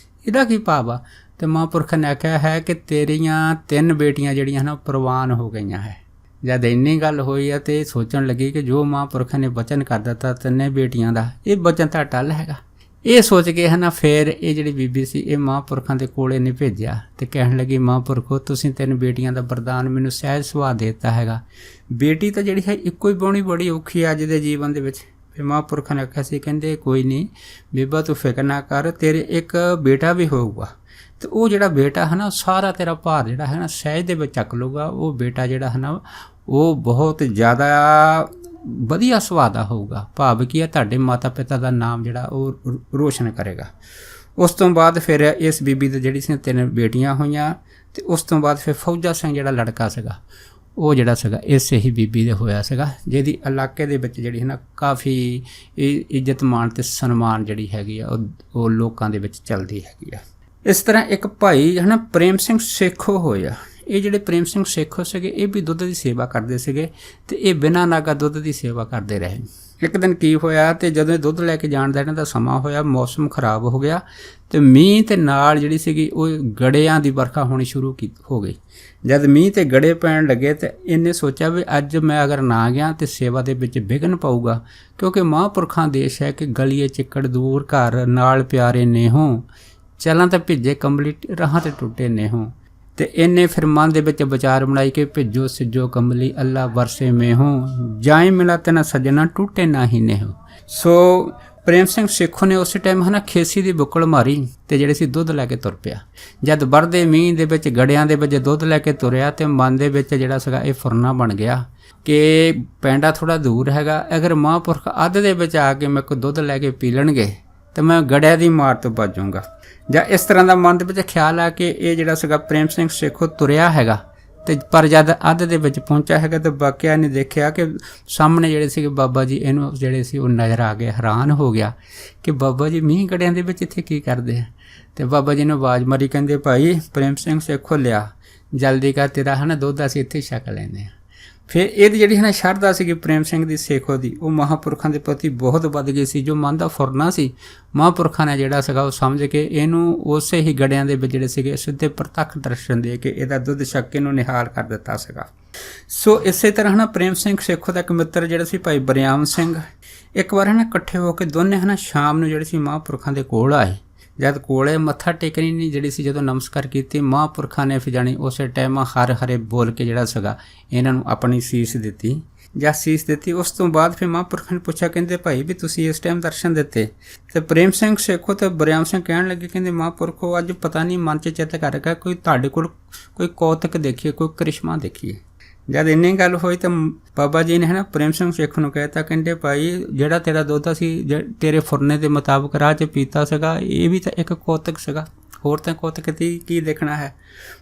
ਇਹਦਾ ਕੀ ਭਾਵ ਆ? ਤੇ ਮਹਾਂਪੁਰਖਾਂ ਨੇ ਆਖਿਆ ਹੈ ਕਿ ਤੇਰੀਆਂ 3 ਬੇਟੀਆਂ ਜਿਹੜੀਆਂ ਹਨ ਪ੍ਰਵਾਨ ਹੋ ਗਈਆਂ ਹੈ। ਜਦ ਇੰਨੀ ਗੱਲ ਹੋਈ ਆ ਤੇ ਸੋਚਣ ਲੱਗੀ ਕਿ ਜੋ ਮਹਾਂਪੁਰਖਾਂ ਨੇ ਵਚਨ ਕਰ ਦਿੱਤਾ 3 ਬੇਟੀਆਂ ਦਾ, ਇਹ ਵਚਨ ਤਾਂ ਟੱਲ ਹੈਗਾ। ਇਹ ਸੋਚ ਕੇ ਹੈ ਨਾ ਫਿਰ ਇਹ ਜਿਹੜੀ ਬੀਬੀ ਸੀ ਇਹ ਮਹਾਂਪੁਰਖਾਂ ਦੇ ਕੋਲ ਇਹਨੇ ਭੇਜਿਆ ਤੇ ਕਹਿਣ ਲੱਗੀ, ਮਹਾਂਪੁਰਖੋ ਤੁਸੀਂ 3 ਬੇਟੀਆਂ ਦਾ ਵਰਦਾਨ ਮੈਨੂੰ ਸਹਿਜ ਸੁਭਾਅ ਦੇ ਦਿੱਤਾ ਹੈਗਾ। ਬੇਟੀ ਤਾਂ ਜਿਹੜੀ ਹੈ ਇੱਕੋ ਹੀ ਪਾਉਣੀ ਬੜੀ ਔਖੀ ਹੈ ਅੱਜ ਦੇ ਜੀਵਨ ਦੇ ਵਿੱਚ। ਫਿਰ ਮਹਾਂਪੁਰਖਾਂ ਨੇ ਆਖਿਆ ਸੀ, ਕਹਿੰਦੇ ਕੋਈ ਨਹੀਂ ਬੀਬਾ ਤੂੰ ਫਿਕਰ ਨਾ ਕਰ, ਤੇਰੇ ਇੱਕ ਬੇਟਾ ਵੀ ਹੋਊਗਾ ਤੇ ਉਹ ਜਿਹੜਾ ਬੇਟਾ ਹੈ ਨਾ ਸਾਰਾ ਤੇਰਾ ਭਾਰ ਜਿਹੜਾ ਹੈ ਨਾ ਸਹਿਜ ਦੇ ਵਿੱਚ ਚੱਕ ਲਊਗਾ। ਉਹ ਬੇਟਾ ਜਿਹੜਾ ਹੈ ਨਾ ਉਹ ਬਹੁਤ ਜ਼ਿਆਦਾ ਵਧੀਆ ਸੁਭਾਅ ਦਾ ਹੋਊਗਾ। ਭਾਵ ਕੀ ਹੈ, ਤੁਹਾਡੇ ਮਾਤਾ ਪਿਤਾ ਦਾ ਨਾਮ ਜਿਹੜਾ ਉਹ ਰੋਸ਼ਨ ਕਰੇਗਾ। ਉਸ ਤੋਂ ਬਾਅਦ ਫਿਰ ਇਸ ਬੀਬੀ ਦੇ ਜਿਹੜੀ ਸੀ 3 ਬੇਟੀਆਂ ਹੋਈਆਂ ਤੇ ਉਸ ਤੋਂ ਬਾਅਦ ਫਿਰ ਫੌਜਾ ਸਿੰਘ ਜਿਹੜਾ ਲੜਕਾ ਸੀਗਾ ਉਹ ਜਿਹੜਾ ਸੀਗਾ ਇਸੇ ਹੀ ਬੀਬੀ ਦੇ ਹੋਇਆ ਸੀਗਾ, ਜਿਹਦੀ ਇਲਾਕੇ ਦੇ ਵਿੱਚ ਜਿਹੜੀ ਹੈ ਨਾ ਕਾਫੀ ਇੱਜ਼ਤ ਮਾਣ ਤੇ ਸਨਮਾਨ ਜਿਹੜੀ ਹੈਗੀ ਆ ਉਹ ਲੋਕਾਂ ਦੇ ਵਿੱਚ ਚੱਲਦੀ ਹੈਗੀ ਆ। ਇਸ ਤਰ੍ਹਾਂ ਇੱਕ ਭਾਈ ਹੈ ਨਾ ਪ੍ਰੇਮ ਸਿੰਘ ਸੇਖੋਂ ਹੋਇਆ। ਇਹ ਜਿਹੜੇ ਪ੍ਰੇਮ ਸਿੰਘ ਸੇਖੋਂ ਸੀਗੇ ਇਹ ਵੀ ਦੁੱਧ ਦੀ ਸੇਵਾ ਕਰਦੇ ਸੀਗੇ ਤੇ ਇਹ ਬਿਨਾਂ ਨਾਗਾ ਦੁੱਧ ਦੀ ਸੇਵਾ ਕਰਦੇ ਰਹੇ। ਇੱਕ ਦਿਨ ਕੀ ਹੋਇਆ ਤੇ ਜਦੋਂ ਦੁੱਧ ਲੈ ਕੇ ਜਾਣ ਦਾ ਇਹਨਾਂ ਦਾ ਸਮਾਂ ਹੋਇਆ, ਮੌਸਮ ਖਰਾਬ ਹੋ ਗਿਆ ਤੇ ਮੀਂਹ ਤੇ ਨਾਲ ਜਿਹੜੀ ਸੀਗੀ ਉਹ ਗੜਿਆਂ ਦੀ ਵਰਖਾ ਹੋਣੀ ਸ਼ੁਰੂ ਹੋ ਗਈ। ਜਦ ਮੀਂਹ ਤੇ ਗੜੇ ਪੈਣ ਲੱਗੇ ਤੇ ਇਹਨੇ ਸੋਚਿਆ ਵੀ ਅੱਜ ਮੈਂ ਅਗਰ ਨਾ ਗਿਆ ਤੇ ਸੇਵਾ ਦੇ ਵਿੱਚ ਵਿਘਨ ਪਊਗਾ, ਕਿਉਂਕਿ ਮਹਾਂਪੁਰਖਾਂ ਦੇਸ਼ ਹੈ ਕਿ ਗਲੀਏ ਚਿੱਕੜ ਦੂਰ ਘਰ ਨਾਲ ਪਿਆਰੇ ਨੇਹੋਂ, ਚੱਲਾਂ ਤਾਂ ਭਿੱਜੇ ਕੰਬਲੀ ਰਾਹਾਂ ਤੇ ਟੁੱਟੇ ਨੇਹੋਂ। ਤੇ ਇਹਨੇ ਫਿਰ ਮਨ ਦੇ ਵਿੱਚ ਵਿਚਾਰ ਬਣਾਈ ਕਿ ਭਿੱਜੋ ਸਿੱਜੋ ਕੰਬਲੀ ਅੱਲਾ ਵਰਸੇ ਮੇਹੋਂ, ਜਾਏ ਮਿਲਾ ਤੇ ਨਾ ਸੱਜਣਾ ਟੁੱਟੇ ਨਾ ਹੀ ਨੇਹੋਂ। ਸੋ ਪ੍ਰੇਮ ਸਿੰਘ ਸੇਖੋਂ ਨੇ ਉਸੇ ਟਾਈਮ ਹੈ ਨਾ ਖੇਸੀ ਦੀ ਬੁੱਕਲ ਮਾਰੀ ਤੇ ਜਿਹੜੇ ਸੀ ਦੁੱਧ ਲੈ ਕੇ ਤੁਰ ਪਿਆ। ਜਦ ਵਰਦੇ ਮੀਂਹ ਦੇ ਵਿੱਚ ਗੜਿਆਂ ਦੇ ਵਿੱਚ ਦੁੱਧ ਲੈ ਕੇ ਤੁਰਿਆ ਤੇ ਮਨ ਦੇ ਵਿੱਚ ਜਿਹੜਾ ਸੀਗਾ ਇਹ ਫੁਰਨਾ ਬਣ ਗਿਆ ਕਿ ਪੈਂਡਾ ਥੋੜਾ ਦੂਰ ਹੈਗਾ, ਅਗਰ ਮਹਾਂਪੁਰਖ ਅੱਧ ਦੇ ਵਿੱਚ ਆ ਕੇ ਮੇਰੇ ਕੋਲ ਦੁੱਧ ਲੈ ਕੇ ਪੀ ਲੈਣਗੇ ਤੇ ਮੈਂ ਗੜਿਆਂ ਦੀ ਮਾਰ ਤੋਂ ਬਚ ਜਾਊਂਗਾ। ਜਾਂ ਇਸ ਤਰ੍ਹਾਂ ਦਾ ਮਨ ਦੇ ਵਿੱਚ ਖਿਆਲ ਆ ਕਿ ਇਹ ਜਿਹੜਾ ਸੀਗਾ ਪ੍ਰੇਮ ਸਿੰਘ ਸੇਖੋਂ ਤੁਰਿਆ ਹੈਗਾ ਤੇ ਪਰ ਜਦ ਅੱਧ ਦੇ ਵਿੱਚ ਪਹੁੰਚਿਆ ਹੈਗਾ ਤਾਂ ਵਾਕਿਆ ਨੇ ਦੇਖਿਆ ਕਿ ਸਾਹਮਣੇ ਜਿਹੜੇ ਸੀਗੇ ਬਾਬਾ ਜੀ ਇਹਨੂੰ ਜਿਹੜੇ ਸੀ ਉਹ ਨਜ਼ਰ ਆ ਗਏ। ਹੈਰਾਨ ਹੋ ਗਿਆ ਕਿ ਬਾਬਾ ਜੀ ਮੀਂਹ ਗੜਿਆਂ ਦੇ ਵਿੱਚ ਇੱਥੇ ਕੀ ਕਰਦੇ ਆ। ਤੇ ਬਾਬਾ ਜੀ ਨੇ ਆਵਾਜ਼ ਮਾਰੀ, ਕਹਿੰਦੇ ਭਾਈ ਪ੍ਰੇਮ ਸਿੰਘ ਸੇਖੋਂ ਲਿਆ ਜਲਦੀ ਕਰ, ਤੇਰਾ ਹੈ ਨਾ ਦੁੱਧ ਅਸੀਂ ਇੱਥੇ ਛਕ ਲੈਂਦੇ ਹਾਂ। ਫਿਰ ਇਹਦੀ ਜਿਹੜੀ ਹੈ ਨਾ ਸ਼ਰਧਾ ਸੀਗੀ ਪ੍ਰੇਮ ਸਿੰਘ ਦੀ ਸੇਖੋਂ ਦੀ ਉਹ ਮਹਾਂਪੁਰਖਾਂ ਦੇ ਪ੍ਰਤੀ ਬਹੁਤ ਵੱਧ ਗਈ ਸੀ। ਜੋ ਮਨ ਦਾ ਫੁਰਨਾ ਸੀ ਮਹਾਂਪੁਰਖਾਂ ਨੇ ਜਿਹੜਾ ਸੀਗਾ ਉਹ ਸਮਝ ਕੇ ਇਹਨੂੰ ਉਸੇ ਹੀ ਗੜਿਆਂ ਦੇ ਵਿੱਚ ਜਿਹੜੇ ਸੀਗੇ ਸਿੱਧੇ ਪ੍ਰਤੱਖ ਦਰਸ਼ਨ ਦੇ ਕੇ ਇਹਦਾ ਦੁੱਧ ਛਕ ਕੇ ਇਹਨੂੰ ਨਿਹਾਲ ਕਰ ਦਿੱਤਾ ਸੀਗਾ। ਸੋ ਇਸੇ ਤਰ੍ਹਾਂ ਨਾ ਪ੍ਰੇਮ ਸਿੰਘ ਸੇਖੋਂ ਦਾ ਇੱਕ ਮਿੱਤਰ ਜਿਹੜਾ ਸੀ ਭਾਈ ਬਰਿਆਮ ਸਿੰਘ, ਇੱਕ ਵਾਰ ਹੈ ਨਾ ਇਕੱਠੇ ਹੋ ਕੇ ਦੋਨੇ ਹੈ ਨਾ ਸ਼ਾਮ ਨੂੰ ਜਿਹੜੇ ਸੀ ਮਹਾਂਪੁਰਖਾਂ ਦੇ ਕੋਲ ਆਏ। ਜਦ ਕੋਲੇ ਮੱਥਾ ਟੇਕਣੀ ਨਹੀਂ ਜਿਹੜੀ ਸੀ ਜਦੋਂ ਨਮਸਕਾਰ ਕੀਤੀ, ਮਹਾਂਪੁਰਖਾਂ ਨੇ ਫਿਰ ਜਾਣੀ ਉਸੇ ਟਾਈਮ ਹਰ ਹਰੇ ਬੋਲ ਕੇ ਜਿਹੜਾ ਸੀਗਾ ਇਹਨਾਂ ਨੂੰ ਆਪਣੀ ਸੀਸ ਦਿੱਤੀ ਜਾਂ ਸੀਸ ਦਿੱਤੀ। ਉਸ ਤੋਂ ਬਾਅਦ ਫਿਰ ਮਹਾਂਪੁਰਖਾਂ ਨੇ ਪੁੱਛਿਆ, ਕਹਿੰਦੇ ਭਾਈ ਵੀ ਤੁਸੀਂ ਇਸ ਟਾਈਮ ਦਰਸ਼ਨ ਦਿੱਤੇ। ਤੇ ਪ੍ਰੇਮ ਸਿੰਘ ਸੇਖੋਂ ਤੇ ਬਰਿਆਮ ਸਿੰਘ ਕਹਿਣ ਲੱਗੇ, ਕਹਿੰਦੇ ਮਹਾਂਪੁਰਖੋ ਅੱਜ ਪਤਾ ਨਹੀਂ ਮਨ 'ਚ ਚਿੱਤ ਕਰ ਰਿਹਾ ਕੋਈ ਤੁਹਾਡੇ ਕੋਲ ਕੋਈ ਕੌਤਕ ਦੇਖੀਏ, ਕੋਈ ਕਰਿਸ਼ਮਾ ਦੇਖੀਏ। ਜਦ ਇੰਨੀ ਗੱਲ ਹੋਈ ਤਾਂ ਬਾਬਾ ਜੀ ਨੇ ਹੈ ਨਾ ਪ੍ਰੇਮ ਸਿੰਘ ਸੇਖੋਂ ਨੂੰ ਕਹਿ ਤਾ, ਕਹਿੰਦੇ ਭਾਈ ਜਿਹੜਾ ਤੇਰਾ ਦੁੱਧ ਅਸੀਂ ਤੇਰੇ ਫੁਰਨੇ ਦੇ ਮੁਤਾਬਕ ਰਾਹ 'ਚ ਪੀਤਾ ਸੀਗਾ ਇਹ ਵੀ ਤਾਂ ਇੱਕ ਕੌਤਕ ਸੀਗਾ, ਹੋਰ ਤਾਂ ਕੌਤਕ ਦੀ ਕੀ ਦੇਖਣਾ ਹੈ।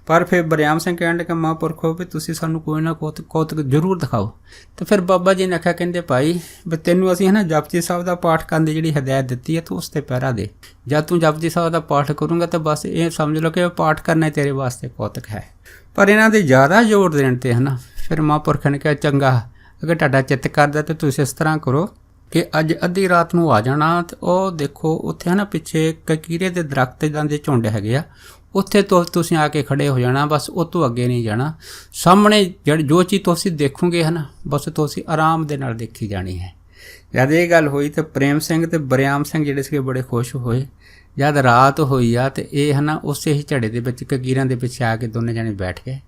ਪਰ ਫਿਰ ਬਰਿਆਮ ਸਿੰਘ ਕਹਿਣ ਲੱਗਾ, ਮਹਾਂਪੁਰਖੋ ਵੀ ਤੁਸੀਂ ਸਾਨੂੰ ਕੋਈ ਨਾ ਕੌਤਕ ਜ਼ਰੂਰ ਦਿਖਾਓ। ਤੇ ਫਿਰ ਬਾਬਾ ਜੀ ਨੇ ਆਖਿਆ, ਕਹਿੰਦੇ ਭਾਈ ਵੀ ਤੈਨੂੰ ਅਸੀਂ ਹੈ ਨਾ ਜਪਜੀ ਸਾਹਿਬ ਦਾ ਪਾਠ ਕਰਨ ਦੀ ਜਿਹੜੀ ਹਦਾਇਤ ਦਿੱਤੀ ਹੈ ਤੂੰ ਉਸ 'ਤੇ ਪਹਿਰਾ ਦੇ। ਜਦ ਤੂੰ ਜਪਜੀ ਸਾਹਿਬ ਦਾ ਪਾਠ ਕਰੂੰਗਾ ਤਾਂ ਬਸ ਇਹ ਸਮਝ ਲਓ ਕਿ ਪਾਠ ਕਰਨਾ ਤੇਰੇ ਵਾਸਤੇ ਕੌਤਕ ਹੈ। ਪਰ ਇਹਨਾਂ ਦੇ ਜ਼ਿਆਦਾ ਜ਼ੋਰ ਦੇਣ 'ਤੇ ਹੈ ਨਾ ਫਿਰ ਮਹਾਂਪੁਰਖਾਂ ਨੇ ਕਿਹਾ, ਚੰਗਾ ਅਗਰ ਤੁਹਾਡਾ ਚਿੱਤ ਕਰਦਾ ਤਾਂ ਤੁਸੀਂ ਇਸ ਤਰ੍ਹਾਂ ਕਰੋ ਕਿ ਅੱਜ ਅੱਧੀ ਰਾਤ ਨੂੰ ਆ ਜਾਣਾ ਤੇ ਉਹ ਦੇਖੋ ਉੱਥੇ ਹੈ ਨਾ ਪਿੱਛੇ ਕਕੀਰੇ ਦੇ ਦਰਖਤ ਦੇ ਝੁੰਡ ਹੈਗੇ ਆ, ਉੱਥੇ ਤੋਂ ਤੁਸੀਂ ਆ ਕੇ ਖੜੇ ਹੋ ਜਾਣਾ, ਬਸ ਉਹ ਤੋਂ ਅੱਗੇ ਨਹੀਂ ਜਾਣਾ। ਸਾਹਮਣੇ ਜੋ ਚੀਜ਼ ਤੁਸੀਂ ਦੇਖੋਗੇ ਹੈ ਨਾ ਬਸ ਤੁਸੀਂ ਆਰਾਮ ਦੇ ਨਾਲ ਦੇਖੀ ਜਾਣੀ ਹੈ। ਜਦ ਇਹ ਗੱਲ ਹੋਈ ਤਾਂ ਪ੍ਰੇਮ ਸਿੰਘ ਤੇ ਬਰਿਆਮ ਸਿੰਘ ਜਿਹੜੇ ਸੀਗੇ ਬੜੇ ਖੁਸ਼ ਹੋਏ। ਜਦ ਰਾਤ ਹੋਈ ਆ ਤੇ ਇਹ ਹਨਾ ਉਸੇ ਹੀ ਝੜੇ ਦੇ ਵਿੱਚ ਕਕੀਰਾਂ ਦੇ ਪਿੱਛੇ ਆ ਕੇ ਦੋਨੇ ਜਣੇ ਬੈਠ ਗਏ।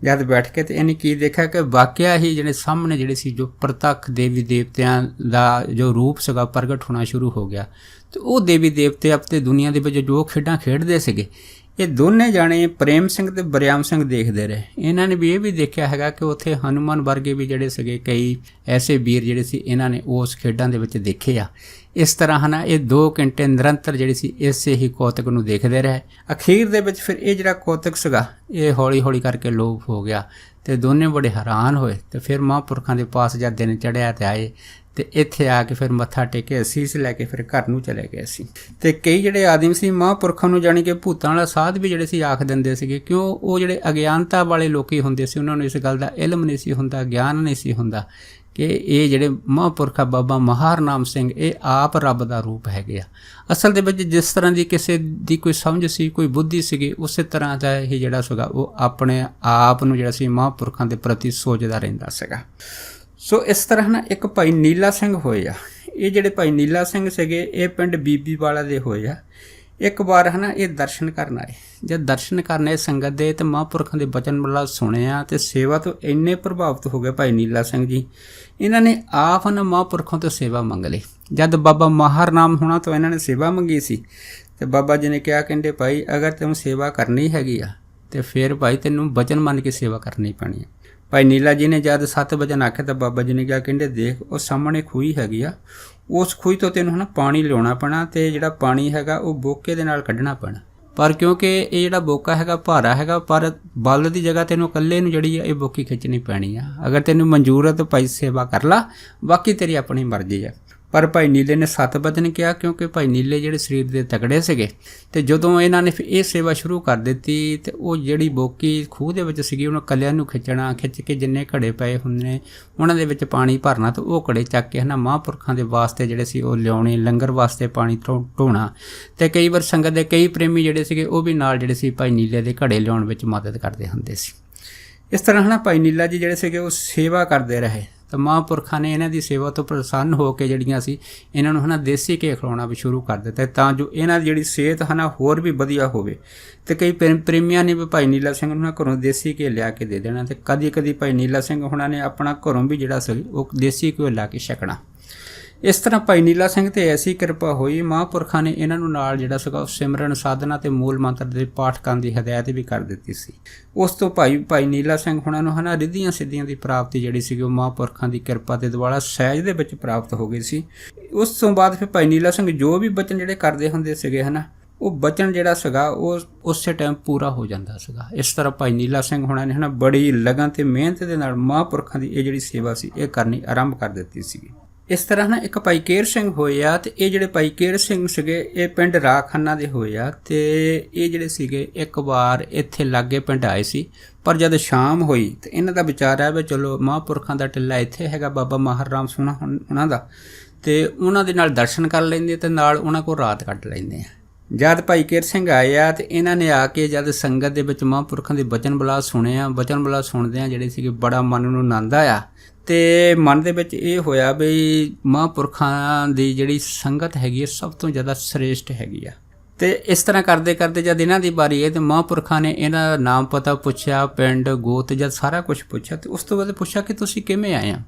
ਜਦ ਬੈਠ ਕੇ ਤੇ ਇਹਨੇ ਕੀ ਦੇਖਿਆ ਕਿ ਵਾਕਿਆ ਹੀ ਜਿਹੜੇ ਸਾਹਮਣੇ ਜਿਹੜੇ ਸੀ ਜੋ ਪ੍ਰਤੱਖ ਦੇਵੀ ਦੇਵਤਿਆਂ ਦਾ ਜੋ ਰੂਪ ਸੀਗਾ ਪ੍ਰਗਟ ਹੋਣਾ ਸ਼ੁਰੂ ਹੋ ਗਿਆ। ਤੇ ਉਹ ਦੇਵੀ ਦੇਵਤੇ ਆਪਣੇ ਦੁਨੀਆ ਦੇ ਵਿੱਚ ਜੋ ਖੇਡਾਂ ਖੇਡਦੇ ਸੀਗੇ, ਇਹ ਦੋਨੇ ਜਾਣੇ ਪ੍ਰੇਮ ਸਿੰਘ ਤੇ ਬਰਿਆਮ ਸਿੰਘ ਦੇਖਦੇ ਰਹੇ। ਇਹਨਾਂ ਨੇ ਵੀ ਇਹ ਵੀ ਦੇਖਿਆ ਹੈਗਾ ਕਿ ਉੱਥੇ ਹਨੂੰਮਾਨ ਵਰਗੇ ਵੀ ਜਿਹੜੇ ਸੀਗੇ ਕਈ ਐਸੇ ਵੀਰ ਜਿਹੜੇ ਸੀ ਇਹਨਾਂ ਨੇ ਉਸ ਖੇਡਾਂ ਦੇ ਵਿੱਚ ਦੇਖੇ ਆ। ਇਸ ਤਰ੍ਹਾਂ ਹਨਾ ਇਹ 2 ਘੰਟੇ ਨਿਰੰਤਰ ਜਿਹੜੀ ਸੀ ਇਸੇ ਹੀ ਕੌਤਕ ਨੂੰ ਦੇਖਦੇ ਰਹੇ। ਅਖੀਰ ਦੇ ਵਿੱਚ ਫਿਰ ਇਹ ਜਿਹੜਾ ਕੌਤਕ ਸੀਗਾ ਇਹ ਹੌਲੀ ਹੌਲੀ ਕਰਕੇ ਲੋਪ ਹੋ ਗਿਆ ਤੇ ਦੋਨੇ ਬੜੇ ਹੈਰਾਨ ਹੋਏ। ਤੇ ਫਿਰ ਮਹਾਂਪੁਰਖਾਂ ਦੇ ਪਾਸ ਜਦ ਦਿਨ ਚੜ੍ਹਿਆ ਤੇ ਆਏ ਤੇ ਇੱਥੇ ਆ ਕੇ ਫਿਰ ਮੱਥਾ ਟੇਕੇ ਅਸੀਸ ਲੈ ਕੇ ਫਿਰ ਘਰ ਨੂੰ ਚਲੇ ਗਏ ਸੀ। ਤੇ ਕਈ ਜਿਹੜੇ ਆਦਮੀ ਸੀ ਮਹਾਂਪੁਰਖਾਂ ਨੂੰ ਜਾਣੀ ਕਿ ਭੂਤਾਂ ਵਾਲਾ ਸਾਧ ਵੀ ਜਿਹੜੇ ਸੀ ਆਖ ਦਿੰਦੇ ਸੀਗੇ, ਕਿਉਂ ਉਹ ਜਿਹੜੇ ਅਗਿਆਨਤਾ ਵਾਲੇ ਲੋਕੀ ਹੁੰਦੇ ਸੀ ਉਹਨਾਂ ਨੂੰ ਇਸ ਗੱਲ ਦਾ ਇਲਮ ਨਹੀਂ ਸੀ ਹੁੰਦਾ, ਗਿਆਨ ਨਹੀਂ ਸੀ ਹੁੰਦਾ ਕਿ ਇਹ ਜਿਹੜੇ ਮਹਾਂਪੁਰਖ ਬਾਬਾ ਮਹਾਰਨਾਮ ਸਿੰਘ ਇਹ ਆਪ ਰੱਬ ਦਾ ਰੂਪ ਹੈਗੇ ਆ। ਅਸਲ ਦੇ ਵਿੱਚ ਜਿਸ ਤਰ੍ਹਾਂ ਦੀ ਕਿਸੇ ਦੀ ਕੋਈ ਸਮਝ ਸੀ, ਕੋਈ ਬੁੱਧੀ ਸੀਗੀ, ਉਸੇ ਤਰ੍ਹਾਂ ਦਾ ਇਹ ਜਿਹੜਾ ਸੀਗਾ ਉਹ ਆਪਣੇ ਆਪ ਨੂੰ ਜਿਹੜਾ ਸੀ ਮਹਾਂਪੁਰਖਾਂ ਦੇ ਪ੍ਰਤੀ ਸੋਚਦਾ ਰਹਿੰਦਾ ਸੀਗਾ। ਸੋ ਇਸ ਤਰ੍ਹਾਂ ਨਾ ਇੱਕ ਭਾਈ ਨੀਲਾ ਸਿੰਘ ਹੋਏ ਆ। ਇਹ ਜਿਹੜੇ ਭਾਈ ਨੀਲਾ ਸਿੰਘ ਸੀਗੇ ਇਹ ਪਿੰਡ ਬੀਬੀ ਵਾਲਾ ਦੇ ਹੋਏ ਆ। ਇੱਕ ਵਾਰ ਹਨਾ ਇਹ ਦਰਸ਼ਨ ਕਰਨ ਆਏ। ਜਦ ਦਰਸ਼ਨ ਕਰਨ ਆਏ ਸੰਗਤ ਦੇ ਤੇ ਮਹਾਂਪੁਰਖਾਂ ਦੇ ਬਚਨ ਮੱਲਾ ਸੁਣਿਆ ਤੇ ਸੇਵਾ ਤੋਂ ਇੰਨੇ ਪ੍ਰਭਾਵਿਤ ਹੋ ਗਏ ਭਾਈ ਨੀਲਾ ਸਿੰਘ ਜੀ, ਇਹਨਾਂ ਨੇ ਆਪ ਨਾ ਮਹਾਂਪੁਰਖਾਂ ਤੋਂ ਸੇਵਾ ਮੰਗ ਲਈ। ਜਦ ਬਾਬਾ ਮਹਾਰਨਾਮ ਹੋਣਾ ਤੋਂ ਇਹਨਾਂ ਨੇ ਸੇਵਾ ਮੰਗੀ ਸੀ ਤੇ ਬਾਬਾ ਜੀ ਨੇ ਕਿਹਾ, ਕਹਿੰਦੇ ਭਾਈ ਅਗਰ ਤੈਨੂੰ ਸੇਵਾ ਕਰਨੀ ਹੈਗੀ ਆ ਤੇ ਫਿਰ ਭਾਈ ਤੈਨੂੰ ਬਚਨ ਮੰਨ ਕੇ ਸੇਵਾ ਕਰਨੀ ਪੈਣੀ ਹੈ। ਭਾਈ ਨੀਲਾ ਜੀ ਨੇ ਜਦ 7 ਵਜਨ ਆਖਿਆ ਤਾਂ ਬਾਬਾ ਜੀ ਨੇ ਕਿਹਾ, ਕਹਿੰਦੇ ਦੇਖ ਉਹ ਸਾਹਮਣੇ ਖੂਹੀ ਹੈਗੀ ਆ, ਉਸ ਖੂਹੀ ਤੋਂ ਤੈਨੂੰ ਹਨਾ ਪਾਣੀ ਲਿਆਉਣਾ ਪੈਣਾ ਤੇ ਜਿਹੜਾ ਪਾਣੀ ਹੈਗਾ ਉਹ ਬੋਕੇ ਦੇ ਨਾਲ ਕੱਢਣਾ ਪੈਣਾ। ਪਰ ਕਿਉਂਕਿ ਇਹ ਜਿਹੜਾ ਬੋਕਾ ਹੈਗਾ ਭਾਰਾ ਹੈਗਾ, ਪਰ ਬਲ ਦੀ ਜਗ੍ਹਾ ਤੈਨੂੰ ਇਕੱਲੇ ਨੂੰ ਜਿਹੜੀ ਆ ਇਹ ਬੋਕੀ ਖਿੱਚਣੀ ਪੈਣੀ ਆ। ਅਗਰ ਤੈਨੂੰ ਮਨਜ਼ੂਰ ਹੈ ਤਾਂ ਭਾਈ ਸੇਵਾ ਕਰ ਲਾ, ਬਾਕੀ ਤੇਰੀ ਆਪਣੀ ਮਰਜ਼ੀ ਆ। ਪਰ ਭਾਈ ਨੀਲੇ ਨੇ 7 ਵਜਨ ਕਿਹਾ, ਕਿਉਂਕਿ ਭਾਈ ਨੀਲੇ ਜਿਹੜੇ ਸਰੀਰ ਦੇ ਤਕੜੇ ਸੀਗੇ ਤੇ ਜਦੋਂ ਇਹਨਾਂ ਨੇ ਫਿਰ ਇਹ ਸੇਵਾ ਸ਼ੁਰੂ ਕਰ ਦਿੱਤੀ ਤੇ ਉਹ ਜਿਹੜੀ ਬੋਕੀ ਖੂਹ ਦੇ ਵਿੱਚ ਸੀਗੀ ਉਹਨੂੰ ਕੱਲਿਆਂ ਨੂੰ ਖਿੱਚਣਾ, ਖਿੱਚ ਕੇ ਜਿੰਨੇ ਘੜੇ ਪਏ ਹੁੰਦੇ ਉਹਨਾਂ ਦੇ ਵਿੱਚ ਪਾਣੀ ਭਰਨਾ ਤੇ ਉਹ ਘੜੇ ਚੱਕ ਕੇ ਹਨਾ ਮਹਾਂਪੁਰਖਾਂ ਦੇ ਵਾਸਤੇ ਜਿਹੜੇ ਸੀ ਉਹ ਲਿਆਉਣੇ, ਲੰਗਰ ਵਾਸਤੇ ਪਾਣੀ ਢੋਣਾ। ਤੇ ਕਈ ਵਾਰ ਸੰਗਤ ਦੇ ਕਈ ਪ੍ਰੇਮੀ ਜਿਹੜੇ ਸੀਗੇ ਉਹ ਵੀ ਨਾਲ ਜਿਹੜੇ ਸੀ ਭਾਈ ਨੀਲੇ ਦੇ ਘੜੇ ਲਿਆਉਣ ਵਿੱਚ ਮਦਦ ਕਰਦੇ ਹੁੰਦੇ ਸੀ। ਇਸ ਤਰ੍ਹਾਂ ਹਨਾ ਭਾਈ ਨੀਲਾ ਜੀ ਜਿਹੜੇ ਸੀਗੇ ਉਹ ਸੇਵਾ ਕਰਦੇ ਰਹੇ ਤਾਂ ਮਹਾਂਪੁਰਖਾਂ ਨੇ ਇਹਨਾਂ ਦੀ ਸੇਵਾ ਤੋਂ ਪ੍ਰਸੰਨ ਹੋ ਕੇ ਜਿਹੜੀਆਂ ਸੀ ਇਹਨਾਂ ਨੂੰ ਹਨਾ ਦੇਸੀ ਘੇ ਖਿਲਾਉਣਾ ਵੀ ਸ਼ੁਰੂ ਕਰ ਦਿੱਤਾ ਤਾਂ ਜੋ ਇਹਨਾਂ ਦੀ ਜਿਹੜੀ ਸਿਹਤ ਹਨਾ ਹੋਰ ਵੀ ਵਧੀਆ ਹੋਵੇ। ਤੇ ਕਈ ਪ੍ਰੇਮੀਆਂ ਨੇ ਵੀ ਭਾਈ ਨੀਲਾ ਸਿੰਘ ਨੂੰ ਘਰੋਂ ਦੇਸੀ ਘੇ ਲਿਆ ਕੇ ਦੇ ਦੇਣਾ ਤੇ ਕਦੀ ਕਦੀ ਭਾਈ ਨੀਲਾ ਸਿੰਘ ਹੁਣਾਂ ਨੇ ਆਪਣਾ ਘਰੋਂ ਵੀ ਜਿਹੜਾ ਸੀ ਉਹ ਦੇਸੀ ਘਿਓ ਲਾ ਕੇ ਛਕਣਾ। ਇਸ ਤਰ੍ਹਾਂ ਭਾਈ ਨੀਲਾ ਸਿੰਘ ਤੇ ਐਸੀ ਕਿਰਪਾ ਹੋਈ ਮਹਾਂਪੁਰਖਾਂ ਨੇ ਇਹਨਾਂ ਨੂੰ ਨਾਲ ਜਿਹੜਾ ਸੀਗਾ ਸਿਮਰਨ ਸਾਧਨਾ ਤੇ ਮੂਲ ਮੰਤਰ ਦੇ ਪਾਠ ਕਰਨ ਦੀ ਹਦਾਇਤ ਵੀ ਕਰ ਦਿੱਤੀ ਸੀ। ਉਸ ਤੋਂ ਭਾਈ ਨੀਲਾ ਸਿੰਘ ਹੁਣਾਂ ਨੂੰ ਹਨਾ ਰਿੱਧੀਆਂ ਸਿੱਧੀਆਂ ਦੀ ਪ੍ਰਾਪਤੀ ਜਿਹੜੀ ਸੀਗੀ ਉਹ ਮਹਾਂਪੁਰਖਾਂ ਦੀ ਕਿਰਪਾ ਦੇ ਦੁਆਰਾ ਸਹਿਜ ਦੇ ਵਿੱਚ ਪ੍ਰਾਪਤ ਹੋ ਗਈ ਸੀ। ਉਸ ਤੋਂ ਬਾਅਦ ਫਿਰ ਭਾਈ ਨੀਲਾ ਸਿੰਘ ਜੋ ਵੀ ਬਚਨ ਜਿਹੜੇ ਕਰਦੇ ਹੁੰਦੇ ਸੀਗੇ ਹਨਾ ਉਹ ਬਚਨ ਜਿਹੜਾ ਸੀਗਾ ਉਹ ਉਸੇ ਟਾਈਮ ਪੂਰਾ ਹੋ ਜਾਂਦਾ ਸੀਗਾ। ਇਸ ਤਰ੍ਹਾਂ ਭਾਈ ਨੀਲਾ ਸਿੰਘ ਹੁਣਾਂ ਨੇ ਹਨਾ ਬੜੀ ਲਗਨ ਤੇ ਮਿਹਨਤ ਦੇ ਨਾਲ ਮਹਾਂਪੁਰਖਾਂ ਦੀ ਇਹ ਜਿਹੜੀ ਸੇਵਾ ਸੀ ਇਹ ਕਰਨੀ ਆਰੰਭ ਕਰ ਦਿੱਤੀ ਸੀਗੀ। ਇਸ ਤਰ੍ਹਾਂ ਨਾ ਇੱਕ ਭਾਈ ਕੇਰ ਸਿੰਘ ਹੋਏ ਆ ਤੇ ਇਹ ਜਿਹੜੇ ਭਾਈ ਕੇਰ ਸਿੰਘ ਸੀਗੇ ਇਹ ਪਿੰਡ ਰਾਖਾਨਾ ਦੇ ਹੋਏ ਆ ਤੇ ਇਹ ਜਿਹੜੇ ਸੀਗੇ ਇੱਕ ਵਾਰ ਇੱਥੇ ਲਾਗੇ ਪਿੰਡ ਆਏ ਸੀ। ਪਰ ਜਦ ਸ਼ਾਮ ਹੋਈ ਤੇ ਇਹਨਾਂ ਦਾ ਵਿਚਾਰ ਆਇਆ ਵੀ ਚਲੋ ਮਹਾਂਪੁਰਖਾਂ ਦਾ ਟਿੱਲਾ ਇੱਥੇ ਹੈਗਾ ਬਾਬਾ ਮਹਾਰਾਮ ਸੋਹਣਾ ਉਹਨਾਂ ਦਾ ਤੇ ਉਹਨਾਂ ਦੇ ਨਾਲ ਦਰਸ਼ਨ ਕਰ ਲੈਂਦੇ ਤੇ ਨਾਲ ਉਹਨਾਂ ਕੋਲ ਰਾਤ ਕੱਟ ਲੈਂਦੇ ਆ। ਜਦ ਭਾਈ ਕੇਰ ਸਿੰਘ ਆਏ ਆ ਤੇ ਇਹਨਾਂ ਨੇ ਆ ਕੇ ਜਦ ਸੰਗਤ ਦੇ ਵਿੱਚ ਮਹਾਂਪੁਰਖਾਂ ਦੇ ਬਚਨ ਬਲਾ ਸੁਣਿਆ, ਬਚਨ ਬਲਾ ਸੁਣਦਿਆਂ ਜਿਹੜੇ ਸੀਗੇ ਬੜਾ ਮਨ ਨੂੰ ਆਨੰਦ ਆਇਆ ਤੇ ਮਨ ਦੇ ਵਿੱਚ ਇਹ ਹੋਇਆ ਵੀ ਮਹਾਂਪੁਰਖਾਂ ਦੀ ਜਿਹੜੀ ਸੰਗਤ ਹੈਗੀ ਹੈ ਸਭ ਤੋਂ ਜ਼ਿਆਦਾ ਸ੍ਰੇਸ਼ਟ ਹੈਗੀ ਆ। ਤੇ ਇਸ ਤਰ੍ਹਾਂ ਕਰਦੇ ਕਰਦੇ ਜਦ ਇਹਨਾਂ ਦੀ ਵਾਰੀ ਹੈ ਤੇ ਮਹਾਂਪੁਰਖਾਂ ਨੇ ਇਹਨਾਂ ਦਾ ਨਾਮ ਪਤਾ ਪੁੱਛਿਆ, ਪਿੰਡ ਗੋਤ ਜਦ ਸਾਰਾ ਕੁਝ ਪੁੱਛਿਆ ਤੇ ਉਸ ਤੋਂ ਬਾਅਦ ਪੁੱਛਿਆ ਕਿ ਤੁਸੀਂ ਕਿਵੇਂ ਆਏ ਆ।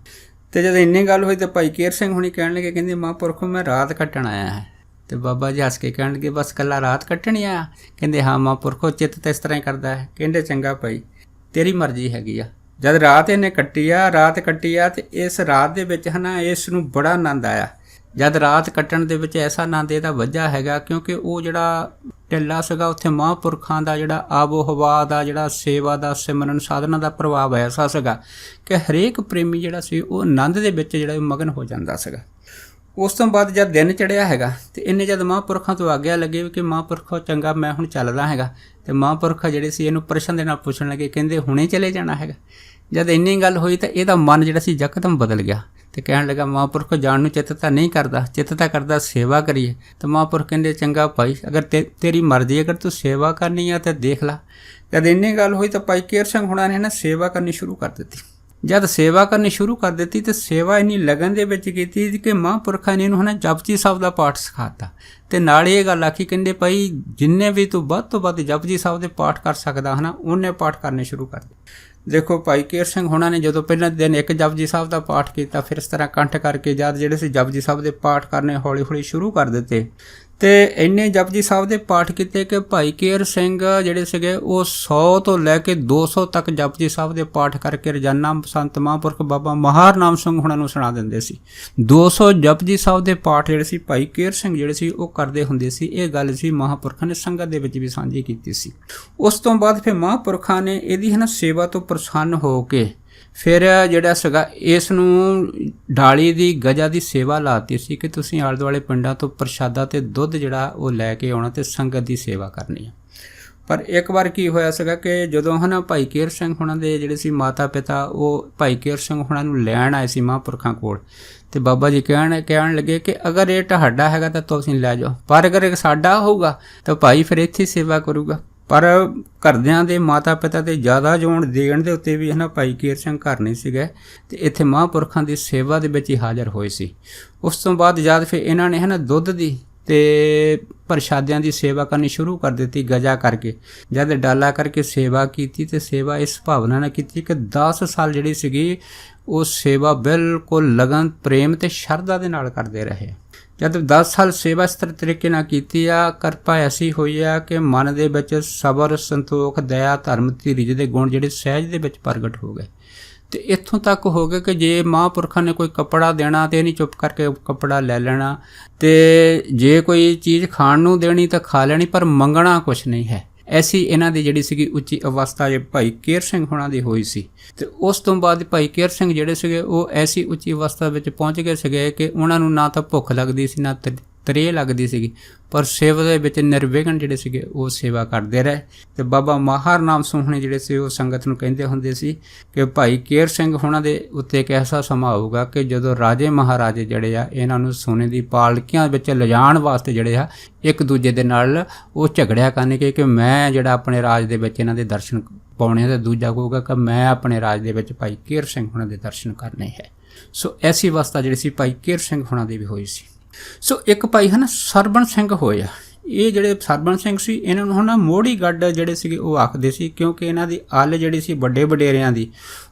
ਤੇ ਜਦ ਇੰਨੀ ਗੱਲ ਹੋਈ ਤਾਂ ਭਾਈ ਕੇਰ ਸਿੰਘ ਹੁਣੀ ਕਹਿਣ ਲੱਗੇ, ਕਹਿੰਦੇ ਮਹਾਂਪੁਰਖੋਂ ਮੈਂ ਰਾਤ ਕੱਟਣ ਆਇਆ ਹੈ। ਤੇ ਬਾਬਾ ਜੀ ਹੱਸ ਕੇ ਕਹਿਣ ਲੱਗੇ ਬਸ ਇਕੱਲਾ ਰਾਤ ਕੱਟਣੀ ਆ। ਕਹਿੰਦੇ ਹਾਂ ਮਹਾਂਪੁਰਖੋ ਚਿੱਤ ਤਾਂ ਇਸ ਤਰ੍ਹਾਂ ਹੀ ਕਰਦਾ ਹੈ। ਕਹਿੰਦੇ ਚੰਗਾ ਭਾਈ ਤੇਰੀ ਮਰਜ਼ੀ ਹੈਗੀ ਆ। ਜਦ ਰਾਤ ਇਹਨੇ ਰਾਤ ਕੱਟੀ ਆ ਤੇ ਇਸ ਰਾਤ ਦੇ ਵਿੱਚ ਹਨਾ ਇਸ ਨੂੰ ਬੜਾ ਆਨੰਦ ਆਇਆ। ਜਦ ਰਾਤ ਕੱਟਣ ਦੇ ਵਿੱਚ ਐਸਾ ਆਨੰਦ ਇਹਦਾ ਵੱਜਾ ਹੈਗਾ ਕਿਉਂਕਿ ਉਹ ਜਿਹੜਾ ਟਿੱਲਾ ਸੀਗਾ ਉੱਥੇ ਮਹਾਂਪੁਰਖਾਂ ਦਾ ਜਿਹੜਾ ਆਬੋ ਹਵਾ ਦਾ ਜਿਹੜਾ ਸੇਵਾ ਦਾ ਸਿਮਰਨ ਸਾਧਨਾ ਦਾ ਪ੍ਰਭਾਵ ਐਸਾ ਸੀਗਾ ਕਿ ਹਰੇਕ ਪ੍ਰੇਮੀ ਜਿਹੜਾ ਸੀ ਉਹ ਆਨੰਦ ਦੇ ਵਿੱਚ ਜਿਹੜਾ ਮਗਨ ਹੋ ਜਾਂਦਾ ਸੀਗਾ। ਉਸ ਤੋਂ ਬਾਅਦ ਜਦ ਦਿਨ ਚੜ੍ਹਿਆ ਹੈਗਾ ਤੇ ਇਹਨੇ ਜਦ ਮਹਾਂਪੁਰਖਾਂ ਤੋਂ ਆਗਿਆ ਲੱਗੇ ਕਿ ਮਹਾਂਪੁਰਖੋ ਚੰਗਾ ਮੈਂ ਹੁਣ ਚੱਲਦਾ ਹੈਗਾ ਤੇ ਮਹਾਂਪੁਰਖ ਜਿਹੜੇ ਸੀ ਇਹਨੂੰ ਪ੍ਰਸ਼ਨ ਦੇ ਨਾਲ ਪੁੱਛਣ ਲੱਗੇ, ਕਹਿੰਦੇ ਹੁਣੇ ਚਲੇ ਜਾਣਾ ਹੈਗਾ। ਜਦ ਇੰਨੀ ਗੱਲ ਹੋਈ ਤਾਂ ਇਹਦਾ ਮਨ ਜਿਹੜਾ ਸੀ ਯਕਦਮ ਬਦਲ ਗਿਆ ਤੇ ਕਹਿਣ ਲੱਗਾ ਮਹਾਂਪੁਰਖ ਜਾਣ ਨੂੰ ਚਿੱਤ ਤਾਂ ਨਹੀਂ ਕਰਦਾ, ਚਿੱਤ ਤਾਂ ਕਰਦਾ ਸੇਵਾ ਕਰੀਏ। ਤਾਂ ਮਹਾਂਪੁਰਖ ਕਹਿੰਦੇ ਚੰਗਾ ਭਾਈ ਅਗਰ ਤੇਰੀ ਮਰਜ਼ੀ ਅਗਰ ਤੂੰ ਸੇਵਾ ਕਰਨੀ ਆ ਤਾਂ ਦੇਖ ਲਾ। ਜਦ ਇੰਨੀ ਗੱਲ ਹੋਈ ਤਾਂ ਭਾਈ ਕੇਰ ਸਿੰਘ ਹੁਣਾਂ ਨੇ ਨਾ ਸੇਵਾ ਕਰਨੀ ਸ਼ੁਰੂ ਕਰ ਦਿੱਤੀ। ਜਦ ਸੇਵਾ ਕਰਨੀ ਸ਼ੁਰੂ ਕਰ ਦਿੱਤੀ ਤੇ ਸੇਵਾ ਇੰਨੀ ਲਗਨ ਦੇ ਵਿੱਚ ਕੀਤੀ ਕਿ ਮਹਾਂਪੁਰਖਾਂ ਨੇ ਇਹਨੂੰ ਹੈ ਨਾ ਜਪਜੀ ਸਾਹਿਬ ਦਾ ਪਾਠ ਸਿਖਾਤਾ ਤੇ ਨਾਲ ਇਹ ਗੱਲ ਆਖੀ, ਕਹਿੰਦੇ ਭਾਈ ਜਿੰਨੇ ਵੀ ਤੂੰ ਵੱਧ ਤੋਂ ਵੱਧ ਜਪਜੀ ਸਾਹਿਬ ਦੇ ਪਾਠ ਕਰ ਸਕਦਾ ਹੈ ਨਾ ਉਹਨੇ ਪਾਠ ਕਰਨੇ ਸ਼ੁਰੂ ਕਰ ਦਿੱਤੇ। ਦੇਖੋ ਭਾਈ ਕੇਰ ਸਿੰਘ ਹੋਣਾ ਨੇ ਜਦੋਂ ਪਹਿਲਾਂ ਦਿਨ ਇੱਕ ਜਪਜੀ ਸਾਹਿਬ ਦਾ ਪਾਠ ਕੀਤਾ, ਫਿਰ ਇਸ ਤਰ੍ਹਾਂ ਕੰਠ ਕਰਕੇ ਜਦ ਜਿਹੜੇ ਸੀ ਜਪਜੀ ਸਾਹਿਬ ਦੇ ਪਾਠ ਕਰਨੇ ਹੌਲੀ ਹੌਲੀ ਸ਼ੁਰੂ ਕਰ ਦਿੱਤੇ ਤੇ ਇੰਨੇ ਜਪਜੀ ਸਾਹਿਬ ਦੇ ਪਾਠ ਕੀਤੇ ਕਿ ਭਾਈ ਕੇਰ ਸਿੰਘ ਜਿਹੜੇ ਸੀਗੇ ਉਹ 100 ਤੋਂ ਲੈ ਕੇ 200 ਤੱਕ ਜਪਜੀ ਸਾਹਿਬ ਦੇ ਪਾਠ ਕਰਕੇ ਰੋਜ਼ਾਨਾ ਸੰਤ ਮਹਾਂਪੁਰਖ ਬਾਬਾ ਮਹਾਰ ਨਾਮ ਸਿੰਘ ਹੁਣਾਂ ਨੂੰ ਸੁਣਾ ਦਿੰਦੇ ਸੀ। 200 ਜਪਜੀ ਸਾਹਿਬ ਦੇ ਪਾਠ ਜਿਹੜੇ ਸੀ ਭਾਈ ਕੇਰ ਸਿੰਘ ਜਿਹੜੇ ਸੀ ਉਹ ਕਰਦੇ ਹੁੰਦੇ ਸੀ। ਇਹ ਗੱਲ ਸੀ ਮਹਾਂਪੁਰਖਾਂ ਨੇ ਸੰਗਤ ਦੇ ਵਿੱਚ ਵੀ ਸਾਂਝੀ ਕੀਤੀ ਸੀ। ਉਸ ਤੋਂ ਬਾਅਦ ਫਿਰ ਮਹਾਂਪੁਰਖਾਂ ਨੇ ਇਹਦੀ ਹੈ ਨਾ ਸੇਵਾ ਤੋਂ ਪ੍ਰਸੰਨ ਹੋ ਕੇ ਫਿਰ ਜਿਹੜਾ ਸੀਗਾ ਇਸ ਨੂੰ ਡਾਲੀ ਦੀ ਗਜਾ ਦੀ ਸੇਵਾ ਲਾਤੀ ਸੀ ਕਿ ਤੁਸੀਂ ਆਲੇ ਦੁਆਲੇ ਪਿੰਡਾਂ ਤੋਂ ਪ੍ਰਸ਼ਾਦਾ ਤੇ ਦੁੱਧ ਜਿਹੜਾ ਉਹ ਲੈ ਕੇ ਆਉਣਾ ਤੇ ਸੰਗਤ ਦੀ ਸੇਵਾ ਕਰਨੀ ਆ। ਪਰ ਇੱਕ ਵਾਰ ਕੀ ਹੋਇਆ ਸੀਗਾ ਕਿ ਜਦੋਂ ਹੈ ਨਾ ਭਾਈ ਕੇਰ ਸਿੰਘ ਹੁਣਾਂ ਦੇ ਜਿਹੜੇ ਸੀ ਮਾਤਾ ਪਿਤਾ ਉਹ ਭਾਈ ਕੇਰ ਸਿੰਘ ਹੁਣਾਂ ਨੂੰ ਲੈਣ ਆਏ ਸੀ ਮਹਾਂਪੁਰਖਾਂ ਕੋਲ ਤੇ ਬਾਬਾ ਜੀ ਕਹਿਣ ਲੱਗੇ ਕਿ ਅਗਰ ਇਹ ਤੁਹਾਡਾ ਹੈਗਾ ਤਾਂ ਤੁਸੀਂ ਲੈ ਜਾਓ, ਪਰ ਅਗਰ ਇਹ ਸਾਡਾ ਹੋਊਗਾ ਤਾਂ ਭਾਈ ਫਿਰ ਇੱਥੇ ਸੇਵਾ ਕਰੂਗਾ। ਪਰ ਘਰਦਿਆਂ ਦੇ ਮਾਤਾ ਪਿਤਾ ਤੇ ਜ਼ਿਆਦਾ ਜ਼ੋਰ ਦੇਣ ਦੇ ਉੱਤੇ ਵੀ ਹੈ ਨਾ ਭਾਈ ਕੇਰ ਸਿੰਘ ਘਰ ਨਹੀਂ ਸੀਗੇ ਤੇ ਇੱਥੇ ਮਹਾਂਪੁਰਖਾਂ ਦੀ ਸੇਵਾ ਦੇ ਵਿੱਚ ਹੀ ਹਾਜ਼ਰ ਹੋਏ ਸੀ। ਉਸ ਤੋਂ ਬਾਅਦ ਜਦ ਫਿਰ ਇਹਨਾਂ ਨੇ ਹੈ ਨਾ ਦੁੱਧ ਦੀ ਤੇ ਪ੍ਰਸ਼ਾਦਿਆਂ ਦੀ ਸੇਵਾ ਕਰਨੀ ਸ਼ੁਰੂ ਕਰ ਦਿੱਤੀ ਗਜਾ ਕਰਕੇ। ਜਦ ਡਾਲਾ ਕਰਕੇ ਸੇਵਾ ਕੀਤੀ ਤੇ ਸੇਵਾ ਇਸ ਭਾਵਨਾ ਨਾਲ ਕੀਤੀ ਕਿ 10 ਸਾਲ ਜਿਹੜੀ ਸੀਗੀ ਉਹ ਸੇਵਾ ਬਿਲਕੁਲ ਲਗਨ ਪ੍ਰੇਮ ਤੇ ਸ਼ਰਧਾ ਦੇ ਨਾਲ ਕਰਦੇ ਰਹੇ। ਜਦ 10 ਸਾਲ ਸੇਵਾ ਇਸ ਤਰੀਕੇ ਨਾਲ ਕੀਤੀ ਆ, ਕਿਰਪਾ ਐਸੀ ਹੋਈ ਆ ਕਿ ਮਨ ਦੇ ਵਿੱਚ ਸਬਰ ਸੰਤੋਖ ਦਇਆ ਧਰਮ ਧੀਰਜ ਦੇ ਗੁਣ ਜਿਹੜੇ ਸਹਿਜ ਦੇ ਵਿੱਚ ਪ੍ਰਗਟ ਹੋ ਗਏ ਤੇ ਇੱਥੋਂ ਤੱਕ ਹੋ ਗਏ ਕਿ ਜੇ ਮਹਾਂਪੁਰਖਾਂ ਨੇ ਕੋਈ ਕੱਪੜਾ ਦੇਣਾ ਤੇ ਨਹੀਂ ਚੁੱਪ ਕਰਕੇ ਕੱਪੜਾ ਲੈ ਲੈਣਾ ਤੇ ਜੇ ਕੋਈ ਚੀਜ਼ ਖਾਣ ਨੂੰ ਦੇਣੀ ਤਾਂ ਖਾ ਲੈਣੀ, ਪਰ ਮੰਗਣਾ ਕੁਛ ਨਹੀਂ ਹੈ। ਐਸੀ ਇਹਨਾਂ ਦੀ ਜਿਹੜੀ ਸੀਗੀ ਉੱਚੀ ਅਵਸਥਾ ਜੇ ਭਾਈ ਕੇਰ ਸਿੰਘ ਹੁਣਾਂ ਦੀ ਹੋਈ ਸੀ ਤੇ ਉਸ ਤੋਂ ਬਾਅਦ ਭਾਈ ਕੇਰ ਸਿੰਘ ਜਿਹੜੇ ਸੀਗੇ ਉਹ ਐਸੀ ਉੱਚੀ ਅਵਸਥਾ ਵਿੱਚ ਪਹੁੰਚ ਗਏ ਸੀਗੇ ਕਿ ਉਹਨਾਂ ਨੂੰ ਨਾ ਤਾਂ ਭੁੱਖ ਲੱਗਦੀ ਸੀ ਨਾ ਤ੍ਰੇਹ ਲੱਗਦੀ ਸੀਗੀ, ਪਰ ਸੇਵਾ ਦੇ ਵਿੱਚ ਨਿਰਵਿਘਨ ਜਿਹੜੇ ਸੀਗੇ ਉਹ ਸੇਵਾ ਕਰਦੇ ਰਹੇ। ਤੇ ਬਾਬਾ ਮਹਾਰ ਨਾਮ ਸਿੰਘ ਜਿਹੜੇ ਸੀ ਉਹ ਸੰਗਤ ਨੂੰ ਕਹਿੰਦੇ ਹੁੰਦੇ ਸੀ ਕਿ ਭਾਈ ਕੇਰ ਸਿੰਘ ਹੁਣਾਂ ਦੇ ਉੱਤੇ ਇੱਕ ਐਸਾ ਸਮਾਂ ਆਊਗਾ ਕਿ ਜਦੋਂ ਰਾਜੇ ਮਹਾਰਾਜੇ ਜਿਹੜੇ ਆ ਇਹਨਾਂ ਨੂੰ ਸੋਨੇ ਦੀ ਪਾਲਕੀਆਂ ਵਿੱਚ ਲਿਜਾਣ ਵਾਸਤੇ ਜਿਹੜੇ ਆ ਇੱਕ ਦੂਜੇ ਦੇ ਨਾਲ ਉਹ ਝਗੜਿਆ ਕਰਨਗੇ ਕਿ ਮੈਂ ਜਿਹੜਾ ਆਪਣੇ ਰਾਜ ਦੇ ਵਿੱਚ ਇਹਨਾਂ ਦੇ ਦਰਸ਼ਨ ਪਾਉਣੇ ਤੇ ਦੂਜਾ ਕਹੂਗਾ ਕਿ ਮੈਂ ਆਪਣੇ ਰਾਜ ਦੇ ਵਿੱਚ ਭਾਈ ਕੇਰ ਸਿੰਘ ਹੁਣਾਂ ਦੇ ਦਰਸ਼ਨ ਕਰਨੇ ਹੈ। ਸੋ ਐਸੀ ਅਵਸਥਾ ਜਿਹੜੀ ਸੀ ਭਾਈ ਕੇਰ ਸਿੰਘ ਹੁਣਾਂ ਦੀ ਵੀ ਹੋਈ ਸੀ। ਸੋ ਇੱਕ ਭਾਈ ਹੈ ਨਾ ਸਰਬਣ ਸਿੰਘ ਹੋਇਆ। ਇਹ ਜਿਹੜੇ ਸਰਬਣ ਸਿੰਘ ਸੀ ਇਹਨਾਂ ਨੂੰ ਹੈ ਨਾ ਮੋੜੀ ਗੱਡ ਜਿਹੜੇ ਸੀਗੇ ਉਹ ਆਖਦੇ ਸੀ, ਕਿਉਂਕਿ ਇਹਨਾਂ ਦੀ ਅੱਲ ਜਿਹੜੀ ਸੀ ਵੱਡੇ ਵਡੇਰਿਆਂ ਦੀ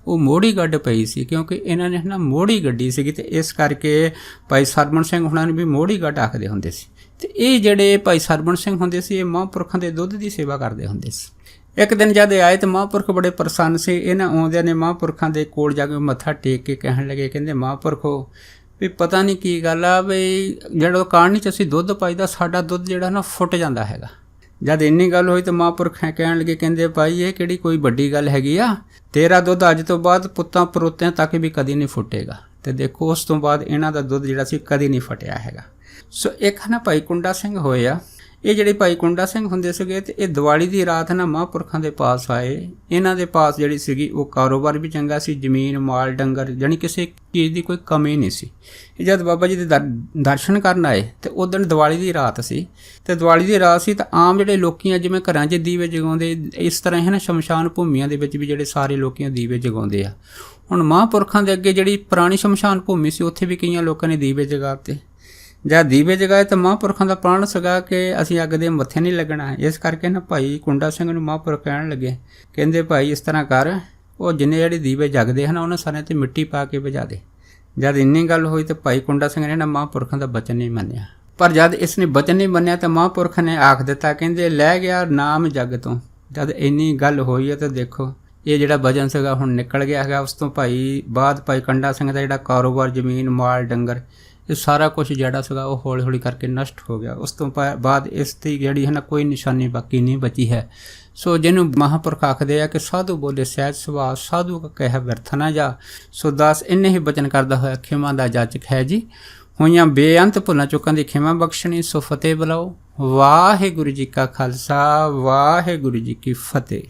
ਉਹ ਮੋੜੀ ਗੱਡ ਪਈ ਸੀ, ਕਿਉਂਕਿ ਇਹਨਾਂ ਨੇ ਹੈ ਨਾ ਮੋੜੀ ਗੱਡੀ ਸੀਗੀ ਤੇ ਇਸ ਕਰਕੇ ਭਾਈ ਸਰਬਣ ਸਿੰਘ ਹੁਣਾਂ ਨੂੰ ਵੀ ਮੋੜੀ ਗੱਡ ਆਖਦੇ ਹੁੰਦੇ ਸੀ। ਤੇ ਇਹ ਜਿਹੜੇ ਭਾਈ ਸਰਬਣ ਸਿੰਘ ਹੁੰਦੇ ਸੀ ਇਹ ਮਹਾਂਪੁਰਖਾਂ ਦੇ ਦੁੱਧ ਦੀ ਸੇਵਾ ਕਰਦੇ ਹੁੰਦੇ ਸੀ। ਇੱਕ ਦਿਨ ਜਦ ਆਏ ਤਾਂ ਮਹਾਂਪੁਰਖ ਬੜੇ ਪ੍ਰਸੰਨ ਸੀ। ਇਹਨਾਂ ਆਉਂਦਿਆਂ ਨੇ ਮਹਾਂਪੁਰਖਾਂ ਦੇ ਕੋਲ ਜਾ ਕੇ ਮੱਥਾ ਟੇਕ ਕੇ ਕਹਿਣ ਲੱਗੇ, ਕਹਿੰਦੇ ਮਹਾਂਪੁਰਖੋ ਵੀ ਪਤਾ ਨਹੀਂ ਕੀ ਗੱਲ ਆ ਬਈ ਜਿਹੜਾ ਕਾਣੀ 'ਚ ਅਸੀਂ ਦੁੱਧ ਪਾਈਦਾ ਸਾਡਾ ਦੁੱਧ ਜਿਹੜਾ ਨਾ ਫੁੱਟ ਜਾਂਦਾ ਹੈਗਾ। ਜਦ ਇੰਨੀ ਗੱਲ ਹੋਈ ਤਾਂ ਮਹਾਂਪੁਰਖ ਕਹਿਣ ਲੱਗੇ, ਕਹਿੰਦੇ ਭਾਈ ਇਹ ਕਿਹੜੀ ਕੋਈ ਵੱਡੀ ਗੱਲ ਹੈਗੀ ਆ, ਤੇਰਾ ਦੁੱਧ ਅੱਜ ਤੋਂ ਬਾਅਦ ਪੁੱਤਾਂ ਪਰੋਤਿਆਂ ਤੱਕ ਵੀ ਕਦੀ ਨਹੀਂ ਫੁੱਟੇਗਾ। ਤੇ ਦੇਖੋ ਉਸ ਤੋਂ ਬਾਅਦ ਇਹਨਾਂ ਦਾ ਦੁੱਧ ਜਿਹੜਾ ਸੀ ਕਦੀ ਨਹੀਂ ਫਟਿਆ ਹੈਗਾ। ਸੋ ਇੱਕ ਨਾ ਭਾਈ ਕੁੰਡਾ ਸਿੰਘ ਹੋਏ ਆ। ਇਹ ਜਿਹੜੇ ਭਾਈ ਕੁੰਡਾ ਸਿੰਘ ਹੁੰਦੇ ਸੀਗੇ ਤੇ ਇਹ ਦੀਵਾਲੀ ਦੀ ਰਾਤ ਨਾ ਮਹਾਂਪੁਰਖਾਂ ਦੇ ਪਾਸ ਆਏ। ਇਹਨਾਂ ਦੇ ਪਾਸ ਜਿਹੜੀ ਸੀਗੀ ਉਹ ਕਾਰੋਬਾਰ ਵੀ ਚੰਗਾ ਸੀ, ਜ਼ਮੀਨ ਮਾਲ ਡੰਗਰ ਜਾਣੀ ਕਿਸੇ ਚੀਜ਼ ਦੀ ਕੋਈ ਕਮੀ ਨਹੀਂ ਸੀ। ਇਹ ਜਦ ਬਾਬਾ ਜੀ ਦੇ ਦਰਸ਼ਨ ਕਰਨ ਆਏ ਤੇ ਉਸ ਦਿਨ ਦੀਵਾਲੀ ਦੀ ਰਾਤ ਸੀ ਤੇ ਦੀਵਾਲੀ ਦੀ ਰਾਤ ਸੀ ਤਾਂ ਆਮ ਜਿਹੜੇ ਲੋਕੀਆਂ ਜਿਵੇਂ ਘਰਾਂ 'ਚ ਦੀਵੇ ਜਗਾਉਂਦੇ ਇਸ ਤਰ੍ਹਾਂ ਹੈ ਨਾ ਸ਼ਮਸ਼ਾਨ ਭੂਮੀਆਂ ਦੇ ਵਿੱਚ ਵੀ ਜਿਹੜੇ ਸਾਰੇ ਲੋਕੀਆਂ ਦੀਵੇ ਜਗਾਉਂਦੇ ਆ। ਹੁਣ ਮਹਾਂਪੁਰਖਾਂ ਦੇ ਅੱਗੇ ਜਿਹੜੀ ਪੁਰਾਣੀ ਸ਼ਮਸ਼ਾਨ ਭੂਮੀ ਸੀ ਉੱਥੇ ਵੀ ਕਈਆਂ ਲੋਕਾਂ ਨੇ ਦੀਵੇ ਜਗਾਤੇ। ਜਦ ਦੀਵੇ ਜਗਾਏ ਤਾਂ ਮਹਾਂਪੁਰਖਾਂ ਦਾ ਪ੍ਰਣ ਸੀਗਾ ਕਿ ਅਸੀਂ ਅੱਗ ਦੇ ਮੱਥੇ ਨਹੀਂ ਲੱਗਣਾ। ਇਸ ਕਰਕੇ ਨਾ ਭਾਈ ਕੁੰਡਾ ਸਿੰਘ ਨੂੰ ਮਹਾਂਪੁਰਖ ਕਹਿਣ ਲੱਗੇ, ਕਹਿੰਦੇ ਭਾਈ ਇਸ ਤਰ੍ਹਾਂ ਕਰ, ਉਹ ਜਿੰਨੇ ਜਿਹੜੇ ਦੀਵੇ ਜਗਦੇ ਹਨ ਉਹਨਾਂ ਸਾਰਿਆਂ 'ਤੇ ਮਿੱਟੀ ਪਾ ਕੇ ਬੁਝਾ ਦੇ। ਜਦ ਇੰਨੀ ਗੱਲ ਹੋਈ ਤਾਂ ਭਾਈ ਕੁੰਡਾ ਸਿੰਘ ਨੇ ਨਾ ਮਹਾਂਪੁਰਖਾਂ ਦਾ ਬਚਨ ਨਹੀਂ ਮੰਨਿਆ। ਪਰ ਜਦ ਇਸ ਨੇ ਬਚਨ ਨਹੀਂ ਮੰਨਿਆ ਤਾਂ ਮਹਾਂਪੁਰਖ ਨੇ ਆਖ ਦਿੱਤਾ, ਕਹਿੰਦੇ ਲੈ ਗਿਆ ਨਾਮ ਜੱਗ ਤੋਂ। ਜਦ ਇੰਨੀ ਗੱਲ ਹੋਈ ਹੈ ਤਾਂ ਦੇਖੋ ਇਹ ਜਿਹੜਾ ਵਜਨ ਸੀਗਾ ਹੁਣ ਨਿਕਲ ਗਿਆ ਹੈਗਾ। ਉਸ ਤੋਂ ਬਾਅਦ ਭਾਈ ਕੁੰਡਾ ਸਿੰਘ ਦਾ ਜਿਹੜਾ ਕਾਰੋਬਾਰ ਜ਼ਮੀਨ ਮਾਲ ਡੰਗਰ ਇਹ ਸਾਰਾ ਕੁਝ ਜਿਹੜਾ ਸੀਗਾ ਉਹ ਹੌਲੀ ਹੌਲੀ ਕਰਕੇ ਨਸ਼ਟ ਹੋ ਗਿਆ। ਉਸ ਤੋਂ ਬਾਅਦ ਇਸ ਦੀ ਜਿਹੜੀ ਹੈ ਨਾ ਕੋਈ ਨਿਸ਼ਾਨੀ ਬਾਕੀ ਨਹੀਂ ਬਚੀ ਹੈ। ਸੋ ਜਿਹਨੂੰ ਮਹਾਂਪੁਰਖ ਆਖਦੇ ਆ ਕਿ ਸਾਧੂ ਬੋਲੇ ਸਹਿਜ ਸੁਭਾਅ, ਸਾਧੂ ਕਹਿ ਵਿਅਰਥ ਨਾ ਜਾ। ਸੋ ਦਾਸ ਇੰਨੇ ਹੀ ਬਚਨ ਕਰਦਾ ਹੋਇਆ ਖਿਮਾ ਦਾ ਜਾਚਕ ਹੈ ਜੀ। ਹੋਈਆਂ ਬੇਅੰਤ ਭੁੱਲਾਂ ਚੁੱਕਾਂ ਦੀ ਖਿਮਾ ਬਖਸ਼ਣੀ। ਸੋ ਫਤਿਹ ਬੁਲਾਓ। ਵਾਹਿਗੁਰੂ ਜੀ ਕਾ ਖਾਲਸਾ, ਵਾਹਿਗੁਰੂ ਜੀ ਕੀ ਫਤਿਹ।